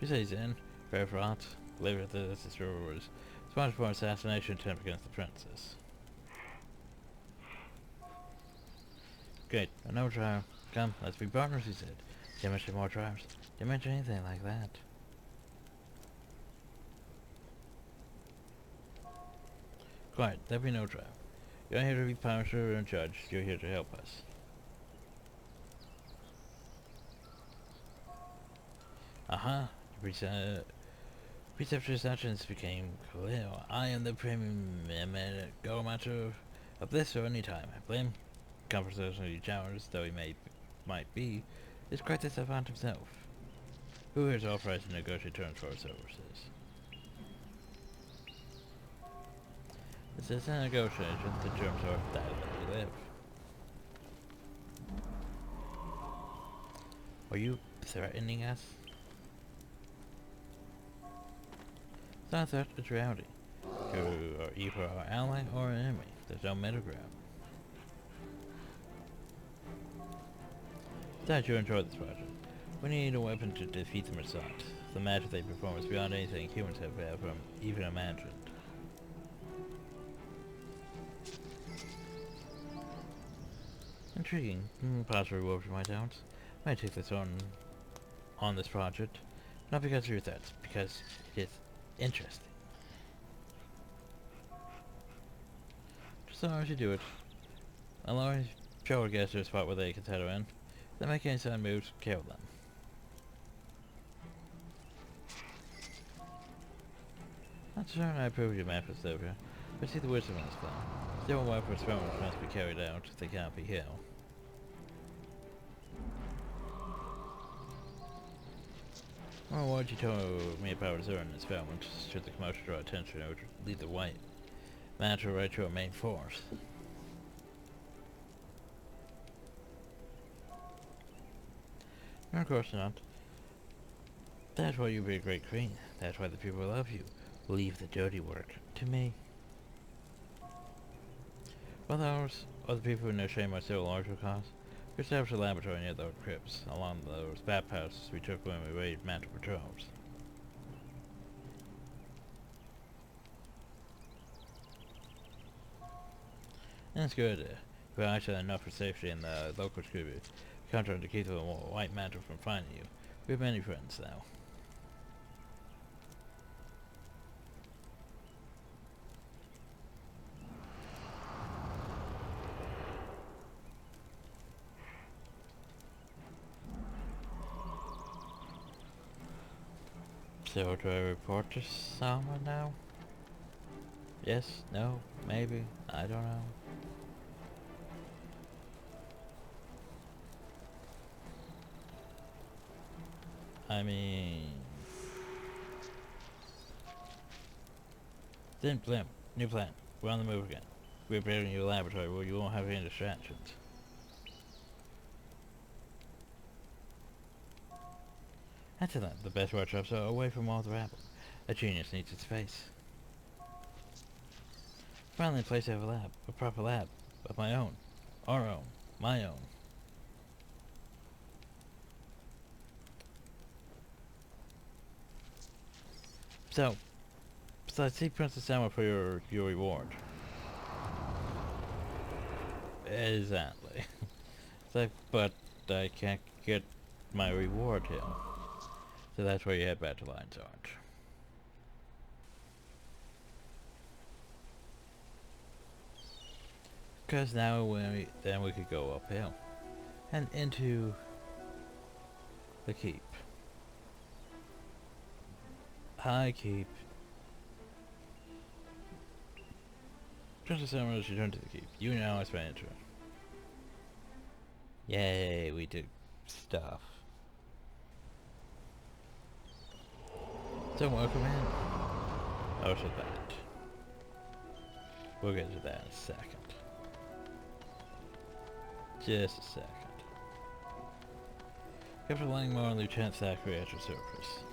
She says in, very fraught, later this is was sponsored for assassination attempt against the princess. Great, another trial. Come, let's be partners, he said. Didn't mention more tribes. Didn't mention anything like that. Quiet, there'll be no trial. You're not here to be punished or judged, you're here to help us. Aha, preceptor's actions became clear. I am the premium go matter of this or any time. I blame conversationally challenged though he might be, is quite the savant himself. Who here is authorized to negotiate terms for our services? This is a negotiation, the terms are that we live. Are you threatening us? It's not a threat, it's reality. You are either our ally or our enemy. There's no middle ground. Glad you enjoyed this project. We need a weapon to defeat them ourselves. The magic they perform is beyond anything humans have ever even imagined. Intriguing. Possible reward for my talents. Might take this on this project. Not because of your threats, because it is interesting. Just as long as you do it. Allow me to show our guests to a spot where they can settle in. If they make any sudden moves, kill them. Not certain I approve of your methods, Sylvia, but I see the wisdom in this plan. Still, weapons experiments must be carried out if they cannot be killed. Well, what you told me about Zero and experiment, should the commotion draw attention, it would lead the White Mantle right to our main force. No, of course not. That's why you'll be a great queen. That's why the people love you. Leave the dirty work to me. For those other people who know shame my psychological cause, we established a laboratory near the crypts, along those bathhouses we took when we raided Mantle patrols. And it's good. We're actually enough for safety in the local tribute. Counter to keep the White Mantle from finding you. We have many friends now. So do I report to someone now? Yes? No? Maybe? I don't know. I mean... Then blimp. New plan. We're on the move again. We're building you a laboratory where you won't have any distractions. That's the best workshops are away from all the rabble. A genius needs its space. Finally a place to have a lab. A proper lab. Of my own. Our own. My own. So I see Princess Emma for your reward. Exactly. But I can't get my reward here. So that's where you head back to Lion's Arch. Because now we could go uphill. And into the keep. Hi, keep. Princess Emma has returned to the keep. You now as my intern. Yay, we did stuff. So welcome in. Oh, so that. We'll get to that in a second. Just a second. Captain Langmore and Lieutenant Thackeray at your service.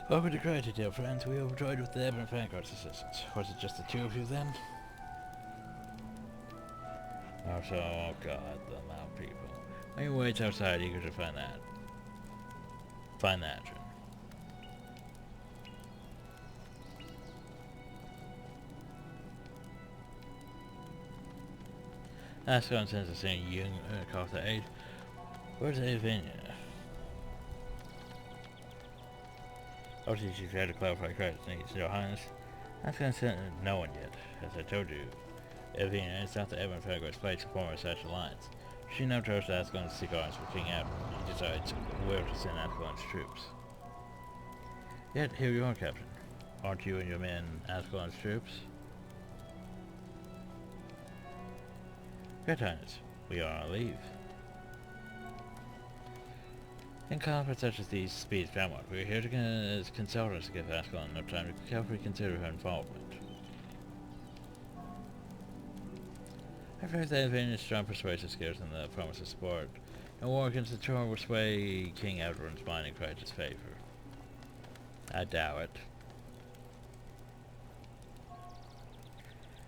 Welcome to Kryta, dear friends. We overjoyed with the Evan Vanguard's assistance. Was it just the two of you then? Oh god, the amount of people. He waits outside, eager to find that. Find that. Ascon sends us in young cost to aid. Where's Avinia? Obviously she's had to clarify Kryta's needs, Your Highness. Ascon sent no one yet. As I told you, Avinia is not the Evan Vanguard's place to form such alliance. She now trusts Ascalon to seek arms for King Abner. He decides where to send Ascalon's troops. Yet, here you are, Captain. Aren't you and your men Ascalon's troops? Good Highness, we are on leave. In conflicts such as these speeds downward, we are here to as consultants to give Ascalon enough time to carefully consider her involvement. I've heard that Avenia's strong persuasive skills and the promise of support, and war against the Troll will sway King Edward's mind in Kryta's favor. I doubt it.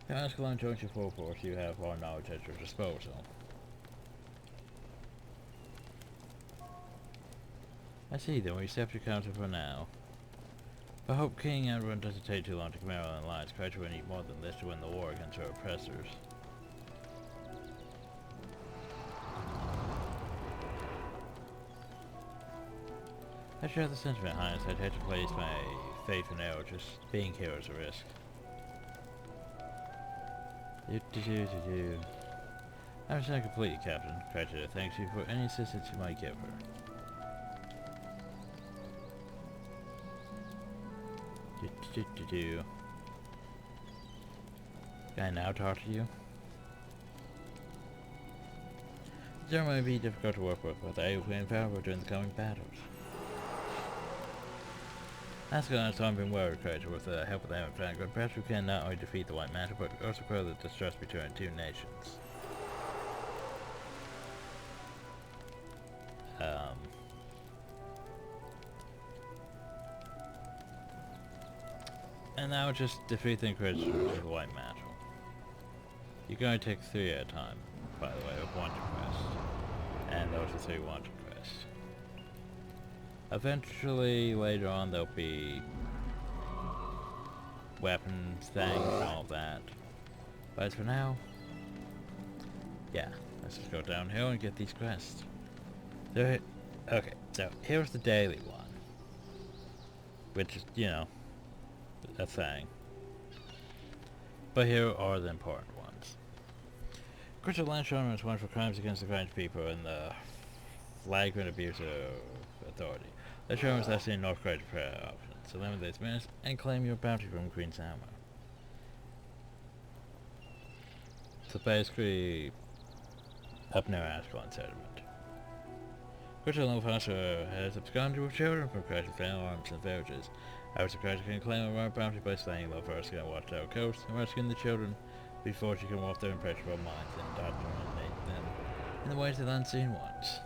If Ascalon joins your full force, you have our knowledge at your disposal. I see, then we accept your counsel for now. I hope King Edward doesn't take too long to command an alliance. Kryta will need more than this to win the war against her oppressors. I share the sentiment, Highness. I'd hate to place my faith in arrow, just being here is a risk. I understand completely, Captain. Kryta thanks you for any assistance you might give her. Can I now talk to you? There might be difficult to work with, but I will be invaluable during the coming battles. Ascalon has long been worried Kryta with the help of the Evan Vanguard. Perhaps we can not only defeat the White Mantle, but also quell the distrust between two nations. And now just defeat the Inquisitors with White Mantle. You can only take 3 at a time, by the way, with wanted quests. And those are 3 wanted quests. Eventually, later on, there'll be weapons, things, and all that. But as for now, yeah, let's just go downhill and get these quests. Okay, so here's the daily one. Which is, you know, a thing. But here are the important ones. Kryta land showman is wanted for crimes against the French people and the flagrant abuse of authority. The showman is left in North Kryta prayer option. So limit this minutes and claim your bounty from Queen's Hammer. So basically, up near Ascalon settlement. Kryta Lone Foster has absconded with children from Kryta family arms and villages. However, Kryta can claim a rare bounty by slaying Lone Foster and Watchtower Coast and rescuing the children before she can walk their impressionable minds and indoctrinate them in the ways of the unseen ones.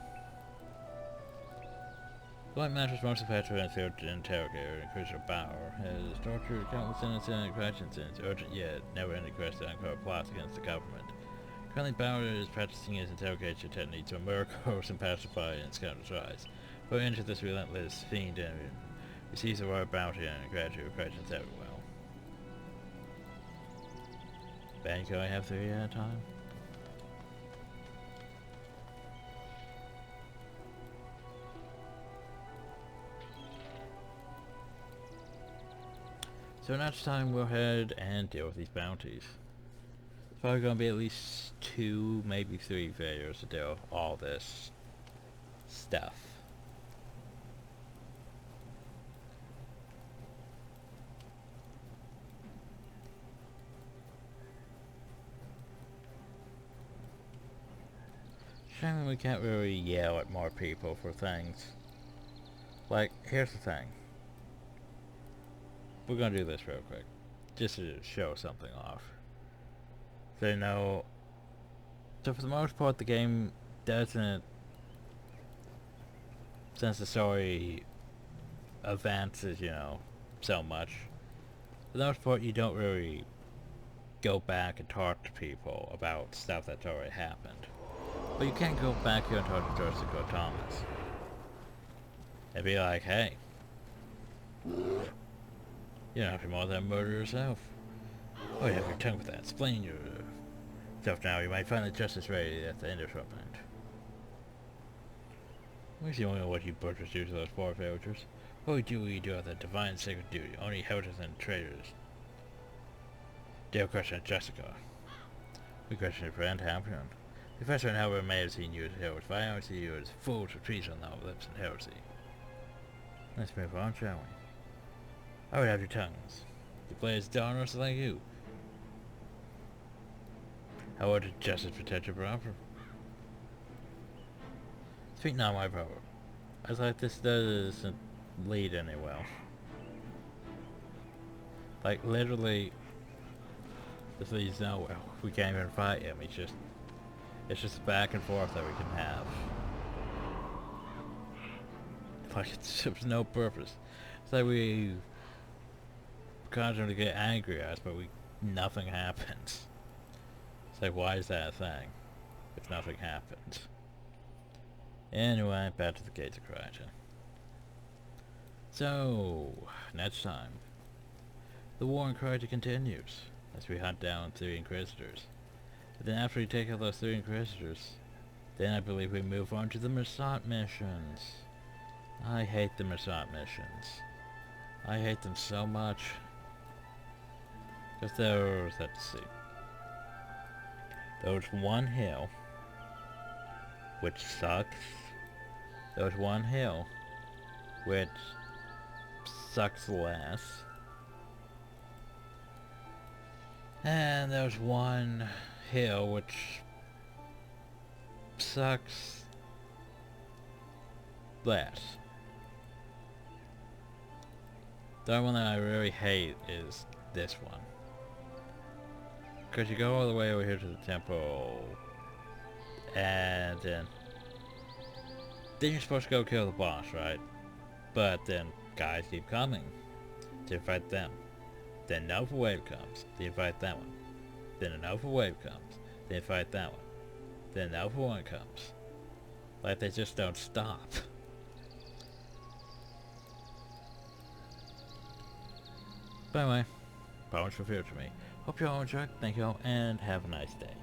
The White Mantle is most effective and field interrogator and Kryta Bauer has tortured countless innocent Krytians since urgent yet never-ending quest to uncover plots against the government. Currently, Bauer is practicing his interrogation technique to murder, coerce, and pacify and scout his rise. But into this relentless fiend and receives a rare bounty and gratitude of Krytians everywhere. Ben, can I have 3 at a time? So next time we'll head and deal with these bounties. It's probably going to be at least 2, maybe 3 videos to do all this stuff. Shame we can't really yell at more people for things. Like, here's the thing. We're gonna do this real quick, just to show something off. So you know, so for the most part the game doesn't, since the story advances, you know, so much, for the most part you don't really go back and talk to people about stuff that's already happened. But you can go back here and talk to Jessica Thomas. And be like, hey, you're nothing more than a murderer yourself. Oh, you have your tongue with that. Explain yourself now. You might find the justice ready at the end of something. We see only what you butchers do to those poor villagers. What do we do with the divine sacred duty? Only helters and traitors. Dale question Jessica. We question your friend Hampion. Professor and Halbert may have seen you as heroes, but I only see you as fools with treason on our lips and heresy. Let's move on, shall we? I would have your tongues. You play as donors like you. How would justice protect your proper? Speak not my power. I was like, this doesn't lead anywhere. Like, literally, this leads nowhere. We can't even fight him. It's just back and forth that we can have. Like, there's no purpose. It's like we constantly get angry at us, but nothing happens. It's like, why is that a thing if nothing happens? Anyway, back to the gates of Kryta. So, next time, the war in Kryta continues as we hunt down 3 Inquisitors. But then after we take out those 3 Inquisitors, then I believe we move on to the Masat missions. I hate the Masat missions. I hate them so much. Because there's, let's see. There was one hill, which sucks. There was one hill, which sucks less. And there was one hill, which sucks less. The only one that I really hate is this one. Because you go all the way over here to the temple, and then you're supposed to go kill the boss, right? But then guys keep coming to fight them. Then another wave comes. They invite that one. Then another wave comes. They invite that one. Then another one comes. Like they just don't stop. But anyway, poems revealed to me. Hope you all enjoyed. Thank you all, and have a nice day.